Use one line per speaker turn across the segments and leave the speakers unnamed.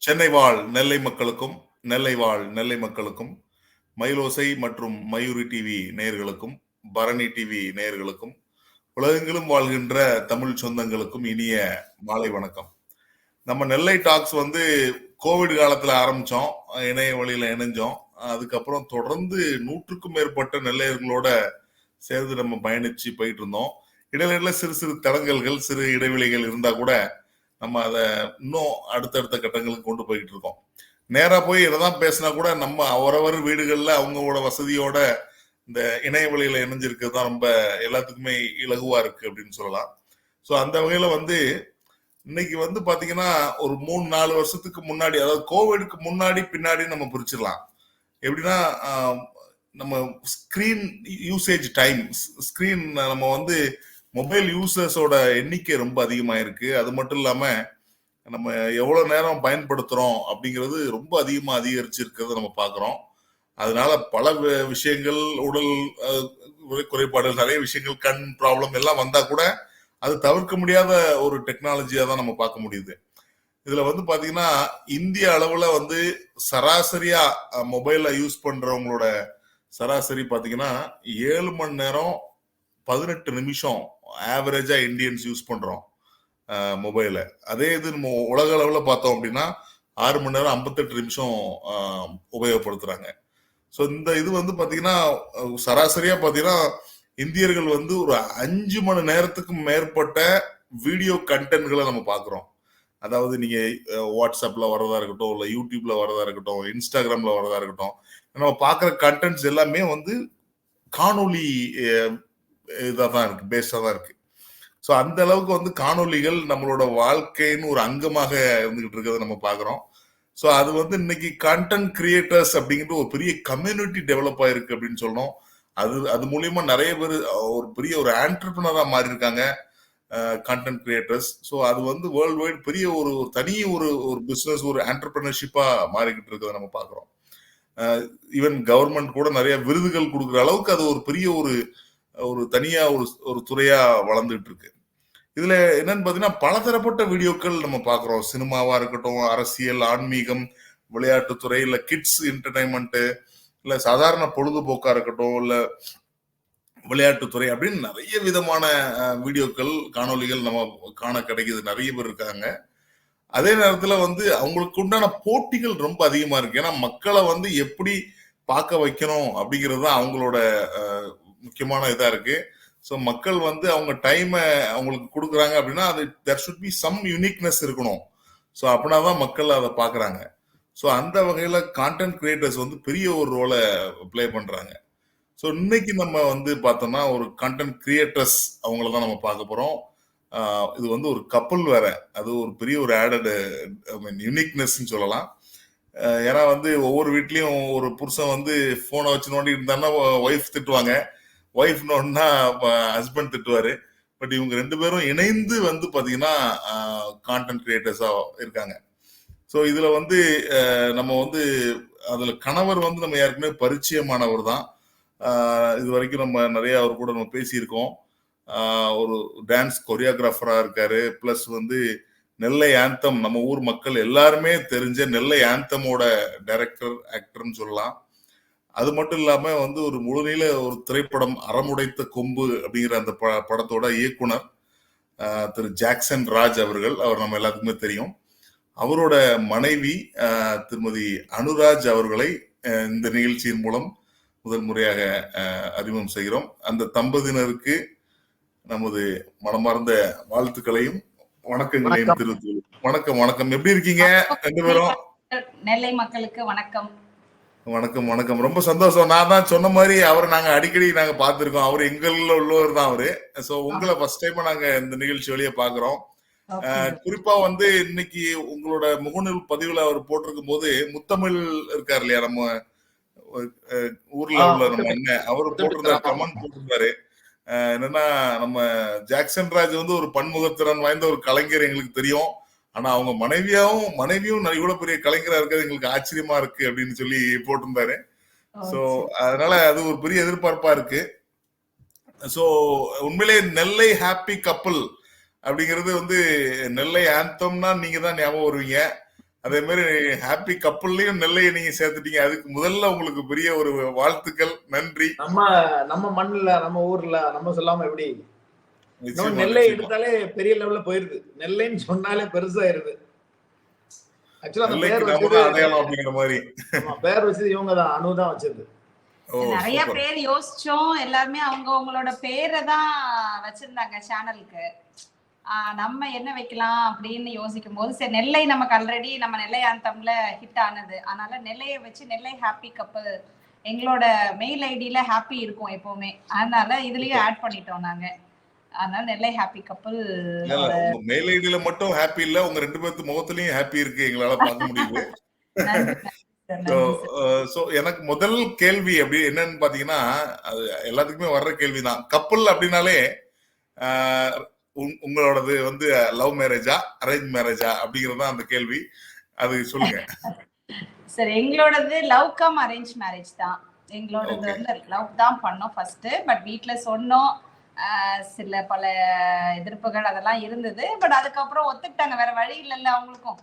சென்னை வாழ் நெல்லை மக்களுக்கும், நெல்லை வாழ் நெல்லை மக்களுக்கும், மயிலோசை மற்றும் மயூரி டிவி நேயர்களுக்கும், பரணி டிவி நேயர்களுக்கும், உலகெங்கிலும் வாழ்கின்ற தமிழ் சொந்தங்களுக்கும் இனிய மாலை வணக்கம். நம்ம நெல்லை டாக்ஸ் வந்து கோவிட் காலத்துல ஆரம்பிச்சோம், இணைய வழியில இணைஞ்சோம். அதுக்கப்புறம் தொடர்ந்து 100க்கும் மேற்பட்ட நெல்லையர்களோட சேர்ந்து நம்ம பயணிச்சு போயிட்டு இருந்தோம். இடையில சிறு சிறு தடங்கல்கள், சிறு இடைவெளிகள் இருந்தா கூட நம்ம அதை இன்னும் அடுத்தடுத்த கட்டங்களுக்கு கொண்டு போய்கிட்டு இருக்கோம். நேரா போய் என்னதான் பேசினா கூட நம்ம அவரவர் வீடுகள்ல அவங்களோட வசதியோட இந்த இணைய வழியில இணைஞ்சிருக்கிறது தான் ரொம்ப எல்லாத்துக்குமே இலகுவா இருக்கு அப்படின்னு சொல்லலாம். ஸோ அந்த வகையில வந்து இன்னைக்கு வந்து பாத்தீங்கன்னா ஒரு 3-4 வருஷத்துக்கு முன்னாடி, அதாவது கோவிடுக்கு முன்னாடி பின்னாடி நம்ம பிரிச்சிடலாம். எப்படின்னா நம்ம ஸ்கிரீன் யூசேஜ் டைம், ஸ்கிரீன் நம்ம வந்து மொபைல் யூசர்ஸோட எண்ணிக்கை ரொம்ப அதிகமாயிருக்கு. அது மட்டும் இல்லாம நம்ம எவ்வளவு நேரம் பயன்படுத்துறோம் அப்படிங்கிறது ரொம்ப அதிகமா அதிகரிச்சிருக்கிறத நம்ம பாக்குறோம். அதனால பல விஷயங்கள், உடல் குறைபாடுகள், நிறைய விஷயங்கள், கண் ப்ராப்ளம் எல்லாம் வந்தா கூட அது தவிர்க்க முடியாத ஒரு டெக்னாலஜியா தான் நம்ம பார்க்க முடியுது. இதுல வந்து பாத்தீங்கன்னா இந்திய அளவுல வந்து சராசரியா மொபைல யூஸ் பண்றவங்களோட சராசரி பாத்தீங்கன்னா 7 மணி நேரம் 18 நிமிஷம் ஆவரேஜா இந்தியன்ஸ் யூஸ் பண்றோம் மொபைல. அதே இது நம்ம உலக அளவுல பார்த்தோம் அப்படின்னா 6 மணி நேரம் 58 நிமிஷம் உபயோகப்படுத்துறாங்க. ஸோ இந்த இது வந்து பாத்தீங்கன்னா சராசரியா பாத்தீங்கன்னா இந்தியர்கள் வந்து ஒரு 5 மணி நேரத்துக்கு மேற்பட்ட வீடியோ கண்டென்ட்களை நம்ம பாக்குறோம். அதாவது நீங்க வாட்ஸ்அப்ல வரதா இருக்கட்டும், இல்ல யூடியூப்ல வரதா இருக்கட்டும், இன்ஸ்டாகிராம்ல வரதா இருக்கட்டும், நம்ம பாக்குற கண்டென்ட்ஸ் எல்லாமே வந்து காணொலி இதாக தான் இருக்கு, பேஸ்டா தான் இருக்கு. ஸோ அந்த அளவுக்கு வந்து காணொலிகள் நம்மளோட வாழ்க்கைன்னு ஒரு அங்கமாக இருந்துகிட்டு இருக்கிறத நம்ம பாக்குறோம். ஸோ அது வந்து இன்னைக்கு கண்டென்ட் கிரியேட்டர்ஸ் அப்படிங்கிற ஒரு பெரிய கம்யூனிட்டி டெவலப் ஆயிருக்கு அப்படின்னு சொல்லணும். அது மூலியமா நிறைய பேர் ஒரு பெரிய ஒரு ஆண்டர்பிரினரா மாறி இருக்காங்க கண்டென்ட் கிரியேட்டர்ஸ். ஸோ அது வந்து வேர்ல்டு வைட் பெரிய ஒரு தனி ஒரு பிசினஸ், ஒரு ஆண்டர்பிரினர்ஷிப்பா மாறிக்கிட்டு இருக்கிறத நம்ம பாக்குறோம். ஈவன் கவர்மெண்ட் கூட நிறைய விருதுகள் கொடுக்குற அளவுக்கு அது ஒரு பெரிய ஒரு தனியா ஒரு துறையா வளர்ந்துட்டு இருக்கு. இதுல என்னன்னு பாத்தீங்கன்னா பலதரப்பட்ட வீடியோக்கள் நம்ம பாக்குறோம். சினிமாவா இருக்கட்டும், அரசியல், ஆன்மீகம், விளையாட்டுத்துறை, இல்ல கிட்ஸ் என்டர்டைன்மெண்ட், இல்ல சாதாரண பொழுதுபோக்கா இருக்கட்டும், இல்ல விளையாட்டுத்துறை அப்படின்னு நிறைய விதமான வீடியோக்கள், காணொலிகள் நம்ம காண கிடைக்குது. நிறைய பேர் இருக்காங்க. அதே நேரத்துல வந்து அவங்களுக்கு உண்டான போட்டிகள் ரொம்ப அதிகமா இருக்கு. ஏன்னா மக்களை வந்து எப்படி பார்க்க வைக்கணும் அப்படிங்கிறது தான் அவங்களோட முக்கியமான இதா இருக்கு. ஸோ மக்கள் வந்து அவங்க டைமை அவங்களுக்கு கொடுக்குறாங்க அப்படின்னா அது there should be some uniqueness இருக்கணும். ஸோ அப்படின்னா தான் மக்கள் அதை பார்க்குறாங்க. ஸோ அந்த வகையில் கான்டென்ட் கிரியேட்டர்ஸ் வந்து பெரிய ஒரு ரோலை பிளே பண்ணுறாங்க. ஸோ இன்னைக்கு நம்ம வந்து பார்த்தோம்னா ஒரு கண்டென்ட் கிரியேட்டர்ஸ் அவங்கள தான் நம்ம பார்க்க போகிறோம். இது வந்து ஒரு கப்பல் வேற, அது ஒரு பெரிய ஒரு ஆடட் யூனிக்னஸ் சொல்லலாம். ஏன்னா வந்து ஒவ்வொரு வீட்லயும் ஒரு புருஷன் வந்து போனை வச்சு நோண்டி இருந்தாருன்னா ஒய்ஃப் திட்டுவாங்க, ஒய்ஃப் நோண்டினா ஹஸ்பண்ட் திட்டுவாரு. பட் இவங்க 2 பேரும் இணைந்து வந்து பாத்தீங்கன்னா கான்டென்ட் கிரியேட்டர்ஸா இருக்காங்க. ஸோ இதுல வந்து நம்ம வந்து அதுல கணவர் வந்து நம்ம ஏற்கனவே பரிச்சயமானவர் தான். இது வரைக்கும் நம்ம நிறைய அவர் கூட நம்ம பேசியிருக்கோம். ஒரு டான்ஸ் கொரியோகிராஃபரா இருக்காரு. பிளஸ் வந்து நெல்லை ஆந்தம், நம்ம ஊர் மக்கள் எல்லாருமே தெரிஞ்ச நெல்லை ஆந்தமோட டைரக்டர், ஆக்டர்னு சொல்லலாம். அது மட்டும் இல்லாம வந்து ஒரு முழுநீள ஒரு திரைப்படம் அறமுடைத்த கொம்பு அப்படிங்கிற அந்த படத்தோட இயக்குனர் திரு ஜாக்சன் ராஜ் அவர்கள். அவர் நம்ம எல்லாத்துக்குமே தெரியும். அவரோட மனைவி திருமதி அனுராஜ் அவர்களை இந்த நிகழ்ச்சியின் மூலம் முதல் முறையாக அறிமுகம் செய்கிறோம். அந்த தம்பதியினருக்கு நமது மனமார்ந்த வாழ்த்துக்களையும் வணக்கங்களையும் தெரிவித்து. வணக்கம் வணக்கம். எப்படி இருக்கீங்க 2 பேரும்?
நெல்லை மக்களுக்கு வணக்கம்.
வணக்கம் வணக்கம். ரொம்ப சந்தோஷம். நான் தான் சொன்ன மாதிரி அவரை நாங்க அடிக்கடி நாங்க பார்த்திருக்கோம். அவர் எங்கள உள்ளவர் தான் அவரு. ஸோ உங்களை ஃபர்ஸ்ட் டைம் நாங்க இந்த நிகழ்ச்சி வழியா பாக்குறோம். குறிப்பா வந்து இன்னைக்கு உங்களோட முகநூல் பதிவுல அவர் போட்டிருக்கும் போது முத்தமிழ் இருக்காரு இல்லையா, நம்ம ஊர்ல உள்ள நம்ம அண்ணன், அவரு போட்டிருந்தாரு, கமெண்ட் போட்டிருந்தாரு. என்னன்னா நம்ம ஜாக்சன் ராஜ் வந்து ஒரு பன்முகத்திறன் வாய்ந்த ஒரு கலைஞர் எங்களுக்கு தெரியும். ஆனா அவங்க மனைவியும் இவ்வளவு பெரிய கலைஞரா இருக்கிறது எங்களுக்கு ஆச்சரியமா இருக்கு அப்படின்னு சொல்லி போட்டிருந்தாரு. சோ அதனால அது ஒரு பெரிய எதிர்பார்ப்பா இருக்கு. சோ உண்மையிலே நெல்லை ஹாப்பி கப்பல் அப்படிங்கிறது வந்து நெல்லை ஆந்தம்னா நீங்க தான் ஞாபகம் வருவீங்க. அதே மாதிரி ஹாப்பி கப்பல்லையும் நெல்லையை நீங்க சேர்த்துட்டீங்க. அதுக்கு முதல்ல உங்களுக்கு பெரிய ஒரு வாழ்த்துக்கள், நன்றி.
நம்ம மண்ணுல, நம்ம ஊர்ல நம்ம சொல்லாம எப்படி?
நிச்சயமா,
நெல்லை
நிச்சயமா.
எடுத்தாலே பெரிய லெவல்ல போயிருது. நெல்லைன்னு சொன்னாலே பெருசாயிருது. ஆக்சுவலா அந்த
நெல்லைக்கு
பேர்
நம்ம
வச்சது
தான் அடையாளம் அப்படிங்கிற மாதிரி.
பேர் வச்சது இவங்க தான், அனு தான் வச்சது.
ஓ,
நிறைய
சூப்பர்.
பேர் யோசிச்சோம். எல்லாருமே அவங்களோட பேரை தான் வச்சிருந்தாங்க சேனலுக்கு. நம்ம என்ன வைக்கலாம் அப்படின்னு யோசிக்கும் போது சரி, நெல்லை நமக்கு ஆல்ரெடி நம்ம நெல்லை ஆந்தம்ல ஹிட் ஆனது, அதனால நெல்லையை வச்சு நெல்லை ஹாப்பி கப்பல் எங்களோட மெயில் ஐடியில ஹாப்பி இருக்கும் எப்பவுமே, அதனால இதுலயும் ஆட் பண்ணிட்டோம் நாங்க. அதனால நெல்லை ஹாப்பி கப்பல்.
உங்க மெயில் ஐடியில மட்டும் ஹாப்பி இல்ல, உங்க 2 பேர்த்து முகத்திலயும் ஹாப்பி இருக்கு, எங்களால பார்க்க முடியுது. சோ எனக்கு முதல் கேள்வி அப்படி என்னன்னு பாத்தீங்கன்னா, அது எல்லாத்துக்குமே வர்ற கேள்விதான். கப்பல் அப்படின்னாலே உங்களோடது வந்து லவ் மேரேஜா அரேஞ்ச் மேரேஜா அப்படிங்கறதுதான் அந்த கேள்வி. அது சொல்லுங்க.
சரி, எங்களோடது லவ் கம் அரேஞ்ச் மேரேஜ் தான். எங்களோடது வந்து லவ் தான் பண்ணோம் ஃபர்ஸ்ட். பட் வீட்டுல சொன்னோம், சில பல எதிர்ப்புகள் அதெல்லாம் இருந்தது. பட் அதுக்கப்புறம் ஒத்துக்கிட்டாங்க, வேற வழி இல்லைல்ல அவங்களுக்கும்.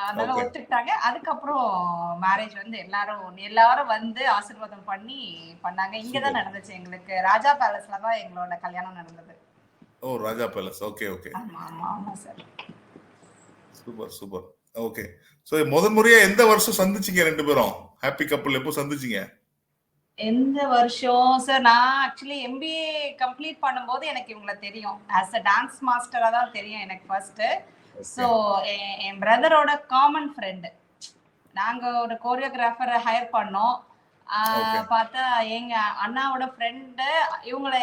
அதனால ஒத்துக்கிட்டாங்க. அதுக்கப்புறம் மேரேஜ் வந்து எல்லாரும் வந்து ஆசீர்வாதம் பண்ணி பண்ணாங்க. இங்கதான் நடந்துச்சு, எங்களுக்கு ராஜா பேலஸ்ல தான் எங்களோட கல்யாணம் நடந்தது.
Oh, Raja palace. Okay okay.
ஆமா sir.
Super super. Okay. So முதல் முறையா எந்த வருஷம் சந்திச்சீங்க 2 பேரும்? ஹாப்பி கப்பல் எப்போ சந்திச்சீங்க?
எந்த வருஷம் சார்? நான் ஆக்சுவலி MBA கம்ப்ளீட் பண்ணும்போது எனக்கு இவங்களை தெரியும். ஆஸ் அ டான்ஸ் மாஸ்டரா தான் தெரியும் எனக்கு ஃபர்ஸ்ட். ஸோ என் பிரதரோட காமன் ஃப்ரெண்டு. நாங்க ஒரு கோரியோகிராஃபரை ஹையர் பண்ணோம். பார்த்தா எங்க அண்ணாவோட ஃப்ரெண்டு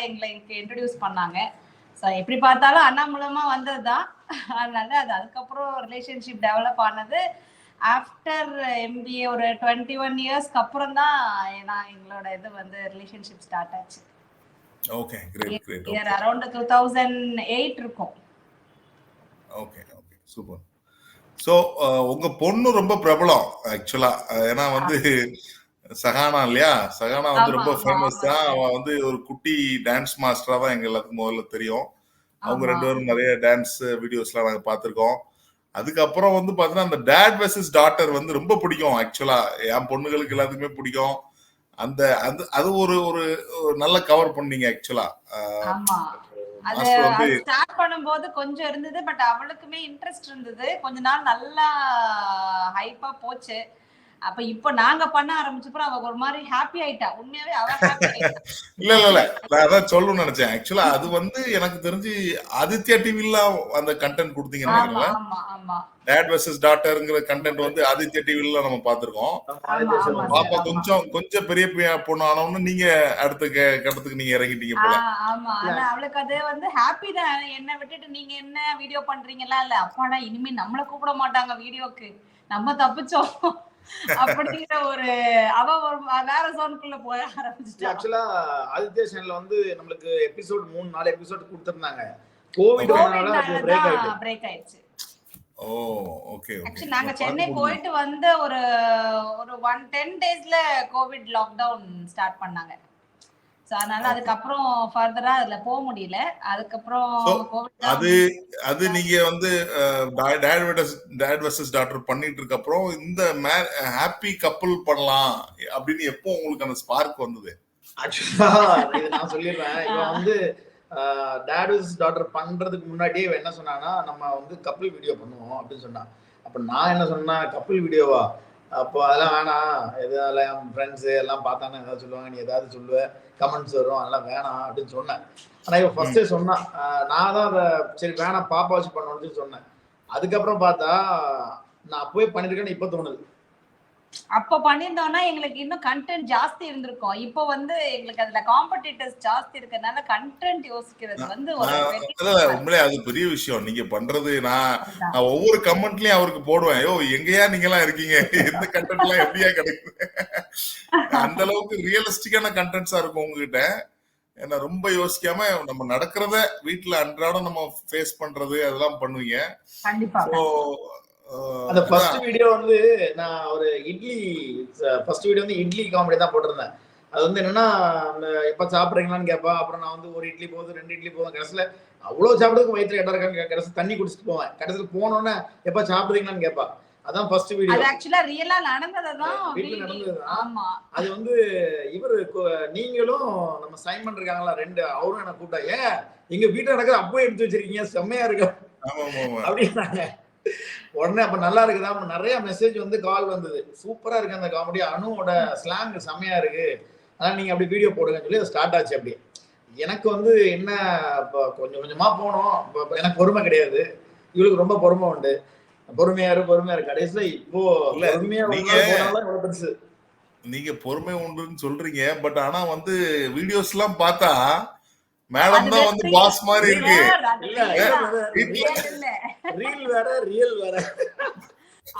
எங்களை இன்ட்ரடியூஸ் பண்ணாங்க. ஸோ எப்படி பார்த்தாலும் அண்ணா மூலமா வந்ததுதான். அதனால அது அதுக்கப்புறம் ரிலேஷன்ஷிப் டெவலப் ஆனது. ஆஃப்டர் MBA ஒரு 21 இயர்ஸ்க்கு அப்புறம் தான் எங்களோட இது வந்து ரிலேஷன்ஷிப் ஸ்டார்ட் ஆச்சு.
Okay, great great.
Year around 2008 இருக்கும்.
Okay okay, super. சோ உங்க பொண்ணு ரொம்ப பிரபலம் ஆக்சுவலா. ஏன்னா வந்து சஹானா இல்லையா? சஹானா வந்து ரொம்ப ஃபேமஸ் தான். அவ வந்து ஒரு குட்டி டான்ஸ் மாஸ்டரா தான் எங்க எல்லாத்துக்கும் முதல்ல தெரியும். அவங்க 2 பேரும் நிறைய டான்ஸ் வீடியோஸ்லாம் நாங்க பார்த்திருக்கோம். அதுக்கப்புறம் வந்து பாத்தீங்கன்னா அந்த டேட் வெர்சஸ் டாட்டர் வந்து ரொம்ப பிடிக்கும் ஆக்சுவலா. என் பொண்ணுகளுக்கு எல்லாத்துக்குமே பிடிக்கும். அந்த அது ஒரு ஒரு நல்ல கவர் பண்ணீங்க ஆக்சுவலா.
அது ஸ்டார்ட் பண்ணும்போது கொஞ்சம் இருந்தது, பட் அவளுக்குமே இன்ட்ரெஸ்ட் இருந்தது. கொஞ்ச நாள் நல்லா ஹைப்பா போச்சு. அப்ப இப்ப நாங்க பண்ண ஆரம்பிச்சப்ப அவ ஒரு மாதிரி ஹாப்பி ஆயிட்டா. உண்மையாவே அவ ஹாப்பி ஆயிட்டா.
இல்ல நான் அதான் சொல்லணும்னு நினைச்சேன். ஆக்சுவலா அது வந்து எனக்கு தெரிஞ்சு ஆதித்யா டிவில அந்த கண்டென்ட் கொடுத்தீங்கன்னு நினைக்கிறேன். டேட் வெர்சஸ் டாட்டர்ங்கிற கண்டென்ட் வந்து ஆதித்யா டிவில நம்ம பார்த்திருக்கோம். பாப்பா கொஞ்சம் பெரிய பொண்ணு ஆனவொன்னு நீங்க அடுத்த கட்டத்துக்கு நீங்க இறங்கிட்டீங்க போல.
ஆமா, ஆனா அவளுக்கு அது வந்து ஹாப்பி தான். என்ன விட்டுட்டு நீங்க என்ன வீடியோ பண்றீங்களா? இல்ல அப்பாடா இனிமே நம்மள கூப்பிட மாட்டாங்க வீடியோக்கு, நம்ம தப்பிச்சோம் அப்படிங்கிற ஒரு அவ ஒரு வேற ஜோனுக்குள்ள போக ஆரம்பிச்சிட்டா.
ஆக்சுவலா ஆதித்யா சேனல்ல வந்து நமக்கு எபிசோட் 3-4 எபிசோட் கொடுத்திருந்தாங்க. கோவிட்னால அது
பிரேக் ஆயிடுச்சு.
ஓ, ஓகே ஓகே.
ஆக்சுவலி நாங்க சென்னை போயிட்டு வந்து ஒரு 10 டேஸ்ல கோவிட் லாக்டவுன் ஸ்டார்ட் பண்ணாங்க. சோ அதனால அதுக்கப்புறம் ஃபர்தரா அதுல போக முடியல. அதுக்கப்புறம்
அது நீங்க வந்து டேட் வெர்சஸ் டாட்டர் பண்ணிட்டு இருக்க அப்புறம் இந்த ஹாப்பி கப்பல் பண்ணலாம் அப்படின்னு எப்போ உங்களுக்கு அந்த ஸ்பார்க் வந்தது?
ஆக்சுவலா இது நான் சொல்லிடுறேன். இப்போ வந்து டேட் வெர்சஸ் டாட்டர் பண்றதுக்கு முன்னாடியே என்ன சொன்னான்னா, நம்ம வந்து கப்பல் வீடியோ பண்ணுவோம் அப்படின்னு சொன்னா. அப்ப நான் என்ன சொன்னேன், கப்பல் வீடியோவா? அப்போ அதெல்லாம் வேணாம், எதாவது என் ஃப்ரெண்ட்ஸு எல்லாம் பார்த்தானே ஏதாவது சொல்லுவாங்க, நீ ஏதாவது சொல்லுவ, கமெண்ட்ஸ் வரும், அதெல்லாம் வேணாம் அப்படின்னு சொன்னேன். ஆனால் இப்போ ஃபர்ஸ்டே சொன்னான். நான் தான் அதை சரி வேணாம் பாப்பா வச்சு பண்ணணும்னு சொன்னேன். அதுக்கப்புறம் பார்த்தா நான் அப்பவே பண்ணிருக்கேன்னு இப்போ தோணுது.
அப்ப பண்ணிருந்தோம்னா எங்களுக்கு இன்னும் கண்டென்ட் ஜாஸ்தி இருந்திருக்கும். இப்போ வந்து எங்களுக்கு அதுல காம்படிட்டர்ஸ் ஜாஸ்தி இருக்கறனால கண்டென்ட் யோசிக்கிறது வந்து
உண்மையிலே அது பெரிய விஷயம். நீங்க பண்றது நான் ஒவ்வொரு கமெண்ட்லயும் அவருக்கு போடுவேன், ஐயோ எங்கயா நீங்க எல்லாம் இருக்கீங்க, எந்த கண்டென்ட் எல்லாம் எப்படியா கிடைக்குது. அந்த அளவுக்கு ரியலிஸ்டிக்கான கண்டென்ட்ஸா இருக்கும் உங்ககிட்ட. ஏன்னா ரொம்ப யோசிக்காம நம்ம நடக்கிறத வீட்டுல அன்றாடம் நம்ம ஃபேஸ் பண்றது அதெல்லாம் பண்ணுவீங்க.
கண்டிப்பா.
அந்த ஃபர்ஸ்ட் வீடியோ வந்து நான் ஒரு ஃபர்ஸ்ட் வீடியோ வந்து இட்லி காமெடி தான் போட்டிருந்தேன். அது வந்து என்னன்னா அந்த எப்ப சாப்பிடுறீங்களான்னு கேட்பா. அப்புறம் நான் வந்து ஒரு இட்லி போதும் 2 இட்லி போதும். கடைசியில அவ்வளவு சாப்பிடுறதுக்கு வயிற்றுல இடம் இருக்கான்னு கடைசி தண்ணி குடிச்சிட்டு போவேன். கடைசியில் போனோடனே எப்ப சாப்பிடுறீங்களான்னு கேட்பா. அதான் ஃபர்ஸ்ட் வீடியோ.
அது ஆக்சுவலா ரியலா நடந்ததுதான்
வீட்டுல நடந்ததுதான்.
ஆமா.
அது வந்து இவரு நீங்களும் நம்ம சைமன் இருக்காங்களா 2 அவரும் என்ன கூப்பிட்டா, ஏன் எங்க வீட்டுல நடக்குது அப்பவே எடுத்து வச்சிருக்கீங்க செம்மையா இருக்கு அப்படின்னாங்க. உடனே அப்ப நல்லா இருக்குதா நிறைய மெசேஜ் வந்து கால் வந்தது. சூப்பரா இருக்கு அந்த காமெடி, அனுவோட ஸ்லாங் செம்மையா இருக்கு, அதனால நீங்க அப்படி வீடியோ போடுங்கன்னு சொல்லி ஸ்டார்ட் ஆச்சு. அப்படி எனக்கு வந்து என்ன கொஞ்சம் கொஞ்சமா போனோம். எனக்கு பொறுமை கிடையாது, இவளுக்கு ரொம்ப பொறுமை உண்டு. பொறுமையாரு கடைசியில இப்போ பொறுமையா போனாலும் பெருசு.
நீங்க பொறுமை உண்டுன்னு சொல்றீங்க, பட் ஆனா வந்து வீடியோஸ் எல்லாம் பார்த்தா மேடம் தான் வந்து பாஸ் மாதிரி இருக்கு.
ரீல் வேற ரியல் வேற.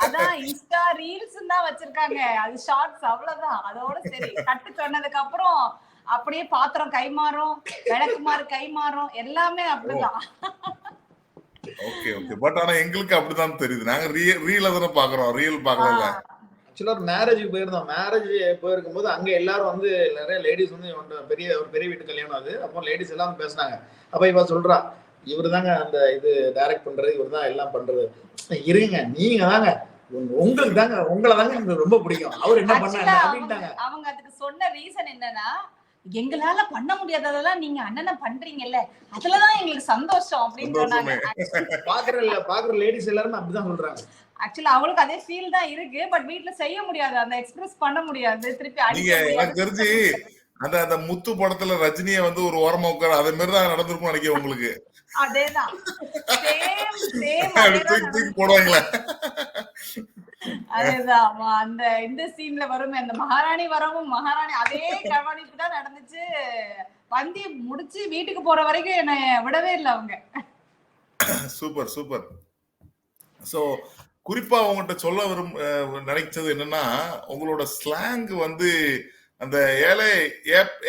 அதான் இன்ஸ்டா ரீல்ஸ் தான் வச்சிருக்காங்க, அது ஷார்ட்ஸ் அவ்வளவுதான். அதோட சரி கட்டு சொன்னதுக்கு அப்புறம் அப்படியே பாத்திரம் கை மாறும், விளக்குமாறு கை மாறும், எல்லாமே அப்படிதான்.
ஓகே ஓகே, பட் ஆனா எங்களுக்கு அப்படிதான் தெரியுது. நாங்க ரீல் தான பாக்குறோம், ரியல் பார்க்கல.
ஆக்சுவலா ஒரு மேரேஜுக்கு போயிருந்தோம். மேரேஜ் போயிருக்கும் போது அங்க எல்லாரும் வந்து நிறைய லேடிஸ் வந்து ஒரு பெரிய வீட்டு கல்யாணம் அது. அப்போ லேடிஸ் எல்லாம் பேசினாங்க. அப்ப இவ சொல்றா, இவரு தாங்க அந்த இது டைரக்ட் பண்றது, இவர் தான் எல்லாம் பண்றது. இருங்க, நீங்க தாங்க, உங்களுக்கு தாங்க, உங்களை தாங்க எனக்கு ரொம்ப பிடிக்கும், அவர் என்ன பண்ணாங்க அப்படின்ட்டாங்க.
அவங்க அதுக்கு சொன்ன ரீசன் என்னன்னா, எங்களால பண்ண முடியாததெல்லாம் நீங்க அண்ணனை பண்றீங்கல்ல, அதுலதான் எங்களுக்கு சந்தோஷம் அப்படின்னு சொன்னாங்க.
பாக்குற லேடிஸ் எல்லாரும் அப்படிதான் சொல்றாங்க.
ஆக்சுவலா அவங்களுக்கு அதே ஃபீல் தான் இருக்கு, பட் வீட்ல செய்ய முடியாது, அந்த எக்ஸ்பிரஸ் பண்ண முடியாது, திருப்பி அடிக்க முடியாது.
எனக்கு தெரிஞ்சு அந்த முத்து படத்துல ரஜினியை வந்து ஒரு ஓரமா உட்கார அதே மாதிரி தான் நடந்திருக்கும் நினைக்கிறேன் உங்களுக்கு.
அதேதான் சேம்
போடுவாங்களே
அதேதான். அந்த இந்த சீன்ல வரும் அந்த மகாராணி வரவும், மகாராணி அதே கவனிப்பு தான் நடந்துச்சு. வந்தி முடிச்சு வீட்டுக்கு போற வரைக்கும் என்ன விடவே இல்லை அவங்க.
Super super. சோ குறிப்பா உங்ககிட்ட சொல்ல நினைச்சது என்னன்னா, உங்களோட ஸ்லாங் வந்து அந்த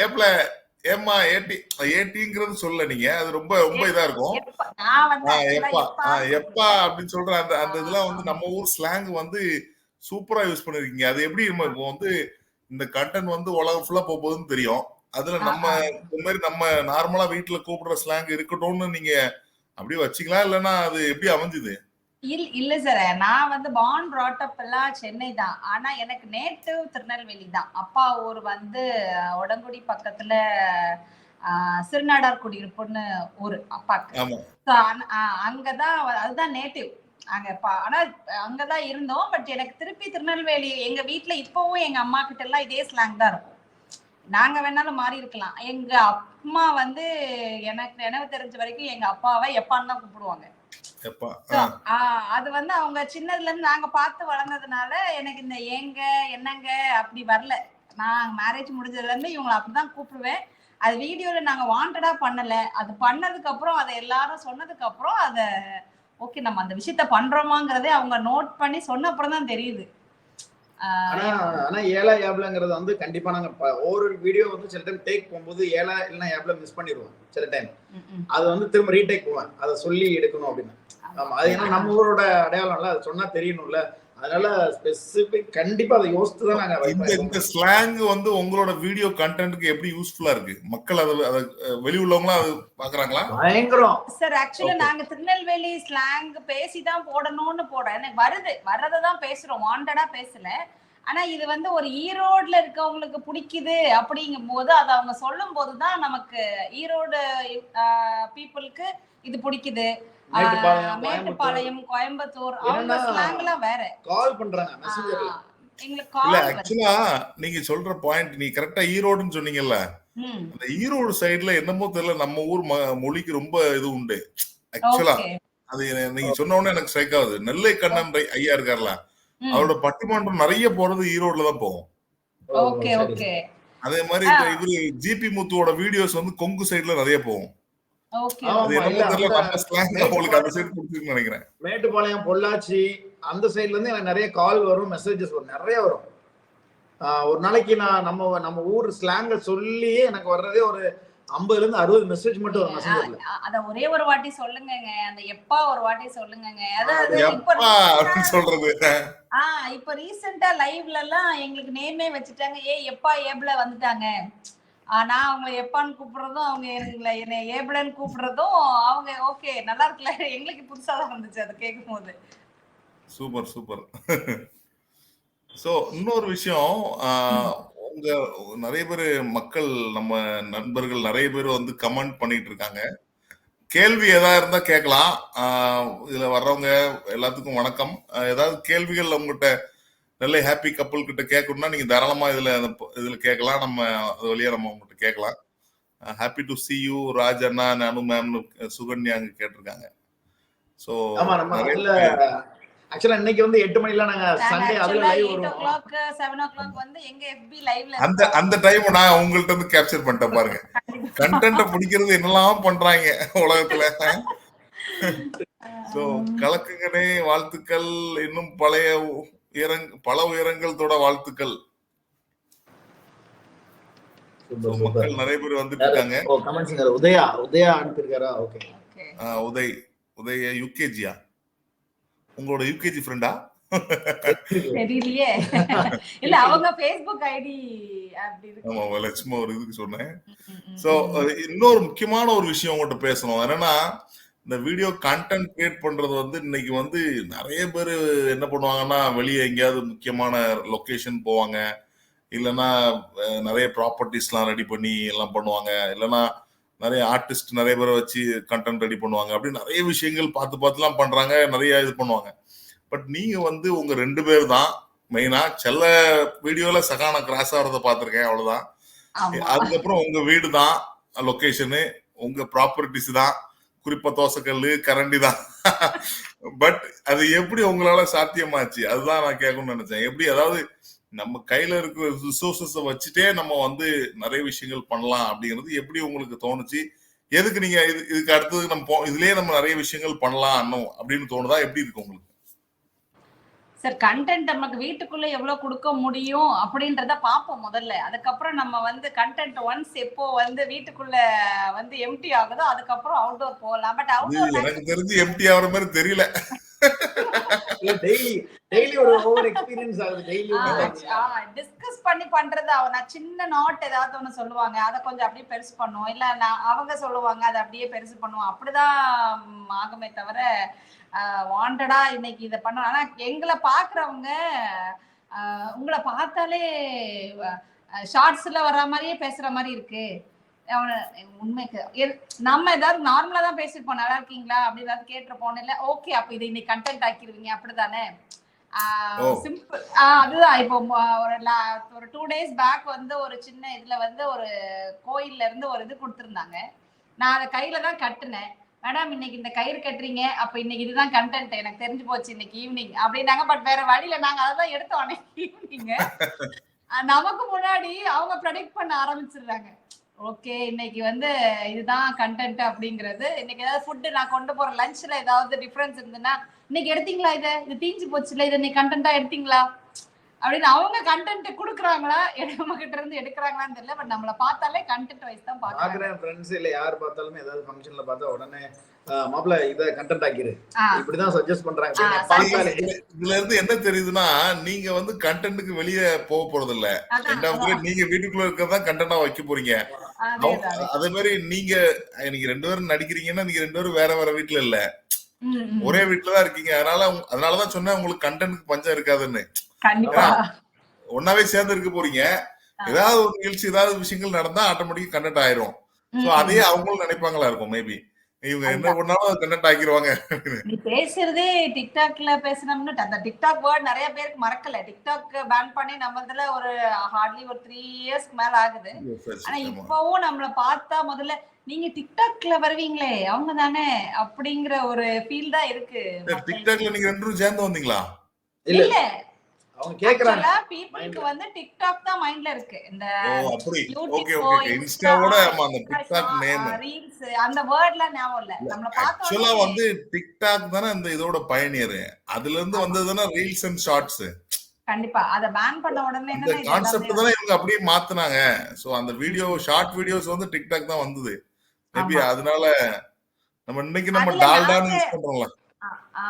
ஏப்ல ஏமா ஏட்டிங்கிறது சொல்ல நீங்க, அது ரொம்ப ரொம்ப இதா இருக்கும். எப்பா அப்படின்னு சொல்ற அந்த இதெல்லாம் வந்து நம்ம ஊர் ஸ்லாங் வந்து சூப்பரா யூஸ் பண்ணிருக்கீங்க. அது எப்படி இப்போ வந்து இந்த கண்டென்ட் வந்து உலகம் ஃபுல்லா போகுதுன்னு தெரியும். அதுல நம்ம இந்த மாதிரி நம்ம நார்மலா வீட்டுல கூப்பிடுற ஸ்லாங் இருக்கட்டும்னு நீங்க அப்படியே வச்சுக்கலாம், இல்லைன்னா அது எப்படி அமைஞ்சுது?
இல்ல சார், நான் வந்து பார்ன் brought up எல்லாம் சென்னை தான். ஆனா எனக்கு நேட்டிவ் திருநெல்வேலி தான். அப்பா ஊர் வந்து உடங்குடி பக்கத்துல சிறுநாடார் குடியிருப்புன்னு ஊரு அப்பாக்கு. அங்கதான், அதுதான் நேட்டிவ் அங்க. ஆனா அங்கதான் இருந்தோம். பட் எனக்கு திருப்பி திருநெல்வேலி, எங்க வீட்டுல இப்பவும் எங்க அம்மா கிட்ட எல்லாம் இதே ஸ்லாங் தான் இருக்கும். நாங்க வேணாலும் மாறி இருக்கலாம். எங்க அம்மா வந்து எனக்கு நினைவு தெரிஞ்ச வரைக்கும் எங்க அப்பாவை எப்பான்னு தான் கூப்பிடுவாங்க. அது வந்து அவங்க சின்னதுல இருந்து நாங்க பார்த்து வளர்ந்ததுனால எனக்கு இந்த ஏங்க என்னங்க அப்படி வரல. நான் மேரேஜ் முடிஞ்சதுல இருந்து இவங்களை அப்படிதான் கூப்பிடுவேன். அது வீடியோல நாங்க வாண்டடா பண்ணல. அது பண்ணதுக்கு அப்புறம், அதை எல்லாரும் சொன்னதுக்கு அப்புறம் அத ஓகே நம்ம அந்த விஷயத்த பண்றோமாங்கிறதே அவங்க நோட் பண்ணி சொன்ன அப்புறம் தான் தெரியுது.
ஆனா ஏலா ஏப்லங்கிறது வந்து கண்டிப்பா நாங்க ஒவ்வொரு வீடியோ வந்து சில டைம் டேக் போகும்போது ஏலா இல்லைன்னா ஏப்ல மிஸ் பண்ணிடுவோம். சில டைம் அது வந்து திரும்ப ரீடேக் போவேன், அதை சொல்லி எடுக்கணும் அப்படின்னு. ஆமா, அது ஏன்னா நம்ம ஊரோட அடையாளம்ல, அது சொன்னா தெரியணும்ல, அதனால ஸ்பெசிபிக் கண்டிப்பா அதை யோசித்து தான் நாங்க
இந்த ஸ்லாங் வந்து உங்களோட வீடியோ கண்டென்ட்க்கு எப்படி யூஸ்ஃபுல்லா இருக்கு? மக்கள் அதை வெளி உள்ளவங்களா அது பாக்குறாங்களா?
பயங்கரம்
சார். ஆக்சுவலா நாங்க திருநெல்வேலி ஸ்லாங் பேசிதான் போடணும்னு போடுறோம். எனக்கு வரதான் பேசுறோம், வாண்டடா பேசல. ஆனா இது வந்து ஒரு ஈரோடுல இருக்கவங்களுக்கு பிடிக்குது அப்படிங்கும் போது, அதை அவங்க சொல்லும் போதுதான் நமக்கு ஈரோடு பீப்புளுக்கு இது பிடிக்குது. மேட்டுப்பாளையம், கோயம்புத்தூர், அவங்க ஸ்லாங் எல்லாம் வேற.
கால் பண்றாங்க மெசேஞ்சர்ல.
எங்களுக்கு கால்
ஆக்சுவலா நீங்க சொல்ற பாயிண்ட், நீ கரெக்டா ஈரோடுன்னு சொன்னீங்கல்ல, அந்த ஈரோடு சைடுல என்னமோ தெரியல, நம்ம ஊர் மொழிக்கு ரொம்ப இது உண்டு. ஆக்சுவலா அது நீங்க சொன்ன உடனே எனக்கு ஸ்ட்ரைக் ஆகுது. நெல்லை கண்ணன் ஐயா இருக்கார்ல, அவரோட பட்டிமன்றம் நிறைய போறது ஈரோடுல தான் போகும். அதே மாதிரி இவரு ஜிபி முத்துவோட வீடியோஸ் வந்து கொங்கு சைடுல நிறைய போகும்.
மேட்டுப்பாளையம், பொள்ளாச்சி அந்த சைட்ல இருந்து எனக்கு நிறைய கால் வரும், மெசேஜஸ் வரும், நிறைய வரும். ஒரு நாளைக்கு நான் நம்ம ஊர் ஸ்லாங்க சொல்லியே எனக்கு வர்றதே ஒரு 50ல இருந்து 60 மெசேஜ் மட்டும் வரும் மெசேஜர்ல.
அத ஒரே ஒரு வாட்டி சொல்லுங்கங்க. அந்த எப்பா ஒரு வாட்டி சொல்லுங்கங்க. அதாவது
எப்பா சொல்றது
இப்ப ரீசெண்டா லைவ்ல எல்லாம் எங்களுக்கு நேமே வச்சுட்டாங்க. எப்பா ஏப்ல வந்துட்டாங்க. நான் அவங்களை எப்பான்னு கூப்பிடுறதும் அவங்க என்னை ஏப்லன்னு கூப்பிடுறதும் அவங்க ஓகே நல்லா இருக்குல்ல. எங்களுக்கு புதுசா தான் இருந்துச்சு அது கேட்கும் போது.
Super super. சோ இன்னொரு விஷயம், உங்க நிறைய பேர் மக்கள் நம்ம நண்பர்கள் நிறைய பேர் வந்து கமெண்ட் பண்ணிட்டு இருக்காங்க. கேள்வி ஏதாவது இருந்தா கேட்கலாம். இதுல வர்றவங்க எல்லாத்துக்கும் வணக்கம். ஏதாவது கேள்விகள் உங்ககிட்ட நெல்லை ஹாப்பி கப்பல் கிட்ட கேட்கணும்னா நீங்க தாராளமா இதுல கேட்கலாம். நம்ம அது வழியா நம்ம உங்ககிட்ட கேட்கலாம். Happy to C you Raj Anna, Anu ma'am, Sukanya அங்க கேட்டிருக்காங்க. சோ
ஆமா நம்ம அதுல ஆக்சுவலா இன்னைக்கு வந்து 8 மணில நாங்க சண்டே அதுல லைவ் வருவோம்.
7 o'clock வந்து எங்க FB லைவ்ல
அந்த டைம் நான் உங்கள்ட்ட இருந்து கேப்சர் பண்ணிட்டேன் பாருங்க. கண்டென்ட்ட பிடிக்கிறது என்னெல்லாம் பண்றாங்க உலகத்துல. சோ கலக்குங்கனே வாழ்த்துக்கள். இன்னும் பல உயரங்கள் தொட வாழ்த்துக்கள். மக்கள் நிறைய பேர் வந்துட்டு இருக்காங்க.
உதயா அனுப்பியிருக்காரா? ஓகே.
உதய யூகேஜியா? உங்களோட யூகேஜி ஃப்ரெண்டா?
தெரியலையே. இல்ல அவங்க Facebook ஐடி அப்படி இருக்கு.
ஆமா லட்சுமா ஒரு இதுக்கு சொன்னேன். சோ இன்னொரு முக்கியமான ஒரு விஷயம் உங்கள்கிட்ட பேசணும். என்னன்னா இந்த வீடியோ கண்டென்ட் கிரியேட் பண்றது வந்து இன்னைக்கு வந்து நிறைய பேர் என்ன பண்ணுவாங்கன்னா வெளியே எங்கேயாவது முக்கியமான லொகேஷன் போவாங்க, இல்லைன்னா நிறைய ப்ராப்பர்ட்டிஸ்லாம் ரெடி பண்ணி எல்லாம் பண்ணுவாங்க, இல்லைன்னா நிறைய ஆர்டிஸ்ட் நிறைய பேரை வச்சு கண்டென்ட் ரெடி பண்ணுவாங்க. அப்படி நிறைய விஷயங்கள் பார்த்துலாம் பண்றாங்க, நிறைய இது பண்ணுவாங்க. பட் நீங்க வந்து உங்க 2 பேர் தான் மெயினா. செல்ல வீடியோல சகான கிராஸ் ஆகிறத பார்த்துருக்கேன், அவ்வளவுதான். அதுக்கப்புறம் உங்க வீடு தான் லொகேஷனு, உங்க ப்ராப்பர்ட்டிஸ் தான், குறிப்பா தோசைக்கல்லு கரண்டி தான். பட் அது எப்படி உங்களால சாத்தியமாச்சு அதுதான் நான் கேட்கணும்னு நினைச்சேன். எப்படி, அதாவது நம்ம கையில இருக்கிற ரிசோர்சஸ் வச்சுட்டே நம்ம வந்து நிறைய விஷயங்கள் பண்ணலாம் அப்படிங்கிறது எப்படி உங்களுக்கு தோணுச்சு? எதுக்கு நீங்க இதுக்கு அடுத்தது நம்ம இதுலயே நம்ம நிறைய விஷயங்கள் பண்ணலாம் அப்படின்னு தோணுதா? எப்படி இருக்கு உங்களுக்கு?
சார் கண்டென்ட் நமக்கு வீட்டுக்குள்ள எவ்வளவு கொடுக்க முடியும் அப்படின்றத பார்ப்போம் முதல்ல. அதுக்கப்புறம் நம்ம வந்து கண்டென்ட் ஒன்ஸ் எப்போ வந்து வீட்டுக்குள்ள வந்து எம்டி ஆகுதோ அதுக்கப்புறம் அவுட்டோர் போகலாம். பட் அவுட்டோர்
எனக்கு தெரிஞ்சு எம்டி ஆகுற மாதிரி தெரியல.
டெய்லி ஒரு ஓவர் எக்ஸ்பீரியன்ஸ் ஆகுது. டெய்லி
டிஸ்கஸ் பண்ணி பண்றது. நான் சின்ன நாட் ஏதாவது ஒண்ணு சொல்லுவாங்க, அதை கொஞ்சம் அப்படியே பெருசு பண்ணுவோம். இல்ல அவங்க சொல்லுவாங்க, அதை அப்படியே பெருசு பண்ணுவோம். அப்படிதான் ஆகுமே தவிர வாண்டடா இன்னைக்கு இதை பண்ண. ஆனா எங்களை பாக்குறவங்க உங்களை பார்த்தாலே ஷார்ட்ஸ்ல வர்ற மாதிரியே பேசுற மாதிரி இருக்கு. உண்மைக்கு நம்ம ஏதாவது நார்மலா தான் பேசிருப்போம், நல்லா இருக்கீங்களா அப்படி ஏதாவது கேட்டிருப்போம். இல்ல ஓகே அப்ப இதை இன்னைக்கு கண்டென்ட் ஆக்கிருவீங்க அப்படிதானே? சிம்பிள். அதுதான். இப்போ ஒரு 2 days பேக் வந்து ஒரு சின்ன இதுல வந்து ஒரு கோயில்ல இருந்து ஒரு இது கொடுத்துருந்தாங்க. நான் அதை கையில தான் கட்டுனேன். மேடம் இன்னைக்கு இந்த கயிறு கட்டுறீங்க, அப்ப இன்னைக்கு இதுதான் கண்டென்ட், எனக்கு தெரிஞ்சு போச்சு இன்னைக்கு ஈவினிங் அப்படின்னாங்க. பட் வேற வழியில நாங்க அதான் எடுத்தோம் அன்னைக்கு ஈவினிங். நமக்கு முன்னாடி அவங்க ப்ரெடிக்ட் பண்ண ஆரம்பிச்சிடுறாங்க. ஓகே இன்னைக்கு வந்து இதுதான் கண்டென்ட் அப்படிங்கிறது. இன்னைக்கு ஏதாவது ஃபுட்டு நான் கொண்டு போற லஞ்ச்ல ஏதாவது டிஃபரன்ஸ் இருந்ததுன்னா, இன்னைக்கு எடுத்தீங்களா, இது தீஞ்சு போச்சுல, இதை இன்னைக்கு கண்டென்ட்டா எடுத்தீங்களா அப்படின்னு அவங்க கண்டென்ட் குடுக்குறாங்களா நம்ம கிட்ட இருந்து எடுக்கிறாங்களான்னு தெரியல. பட் நம்மள பார்த்தாலே கண்டென்ட் வைஸ் தான்
பாக்குறேன். ஃப்ரெண்ட்ஸ் இல்ல யார் பார்த்தாலுமே ஏதாவது ஃபங்க்ஷன்ல பார்த்தா உடனே மாப்ள இத கண்டென்ட் ஆக்கிரு இப்படிதான் சஜஸ்ட் பண்றாங்க.
இதுல இருந்து என்ன தெரியுதுன்னா நீங்க வந்து கண்டென்ட்க்கு வெளியே போக போறது இல்ல. நீங்க வீட்டுக்குள்ள இருக்கிறதா கண்டென்ட்டா வைக்க போறீங்க. அதே மாதிரி நீங்க 2 பேரும் நடிக்கிறீங்கன்னா நீங்க 2 பேரும் வேற வேற வீட்டுல இல்ல, ஒரே வீட்டுலதான் இருக்கீங்க. அதனாலதான் சொன்னேன் உங்களுக்கு கண்டென்ட்க்கு பஞ்சம் இருக்காதுன்னு. ஒன்னாவே சேர்ந்து இருக்க போறீங்க. ஏதாவது ஒரு நிகழ்ச்சி ஏதாவது விஷயங்கள் நடந்தா ஆட்டோமேட்டிக்கா கண்டென்ட் ஆயிரும். சோ அதே அவங்களும் நினைப்பாங்களா இருக்கும். மேபி இவங்க என்ன பண்ணாலும் கண்டென்ட் ஆக்கிடுவாங்க.
நீ பேசுறதே டிக்டாக்ல பேசணும்னு அந்த டிக்டாக் வேர்ட் நிறைய பேருக்கு மறக்கல. டிக்டாக் பேன் பண்ணி நம்மளதுல ஒரு ஹார்ட்லி ஒரு 3 years மேல ஆகுது. ஆனா இப்பவும் நம்மள பார்த்தா முதல்ல நீங்க டிக்டாக்ல வருவீங்களே அவங்க தானே அப்படிங்கிற ஒரு ஃபீல் தான் இருக்கு.
டிக்டாக்ல நீங்க 2 பேரும் சேர்ந்து வந்தீங்களா?
இல்ல
அவங்க கேக்குறாங்க.
பீப்பிளுக்கு வந்து டிக்டாக் தான் மைண்ட்ல இருக்கு. இந்த
ஓகே ஓகே இன்ஸ்டாவோட அந்த டிக்டாக் நேம்
ரீல்ஸ் அந்த வேர்ட்ல ஞாபகம் இல்ல. நம்மள பார்த்தா
एक्चुअली வந்து டிக்டாக் தான அந்த இதோட பயனியர். அதுல இருந்து வந்ததுனா ரீல்ஸ் அண்ட் ஷார்ட்ஸ்.
கண்டிப்பா அத பேன் பண்ண உடனே
அந்த
என்னன்னா இது எல்லாமே
கான்செப்ட் தானே இவங்க அப்படியே மாத்துனாங்க. சோ அந்த வீடியோ ஷார்ட் வீடியோஸ் வந்து டிக்டாக் தான் வந்தது. மேபி
ஆமா.
அதனால இன்னைக்கு நம்ம
அதுல
டால்டான்னு
நாங்க
யூஸ் பண்றோம்ல.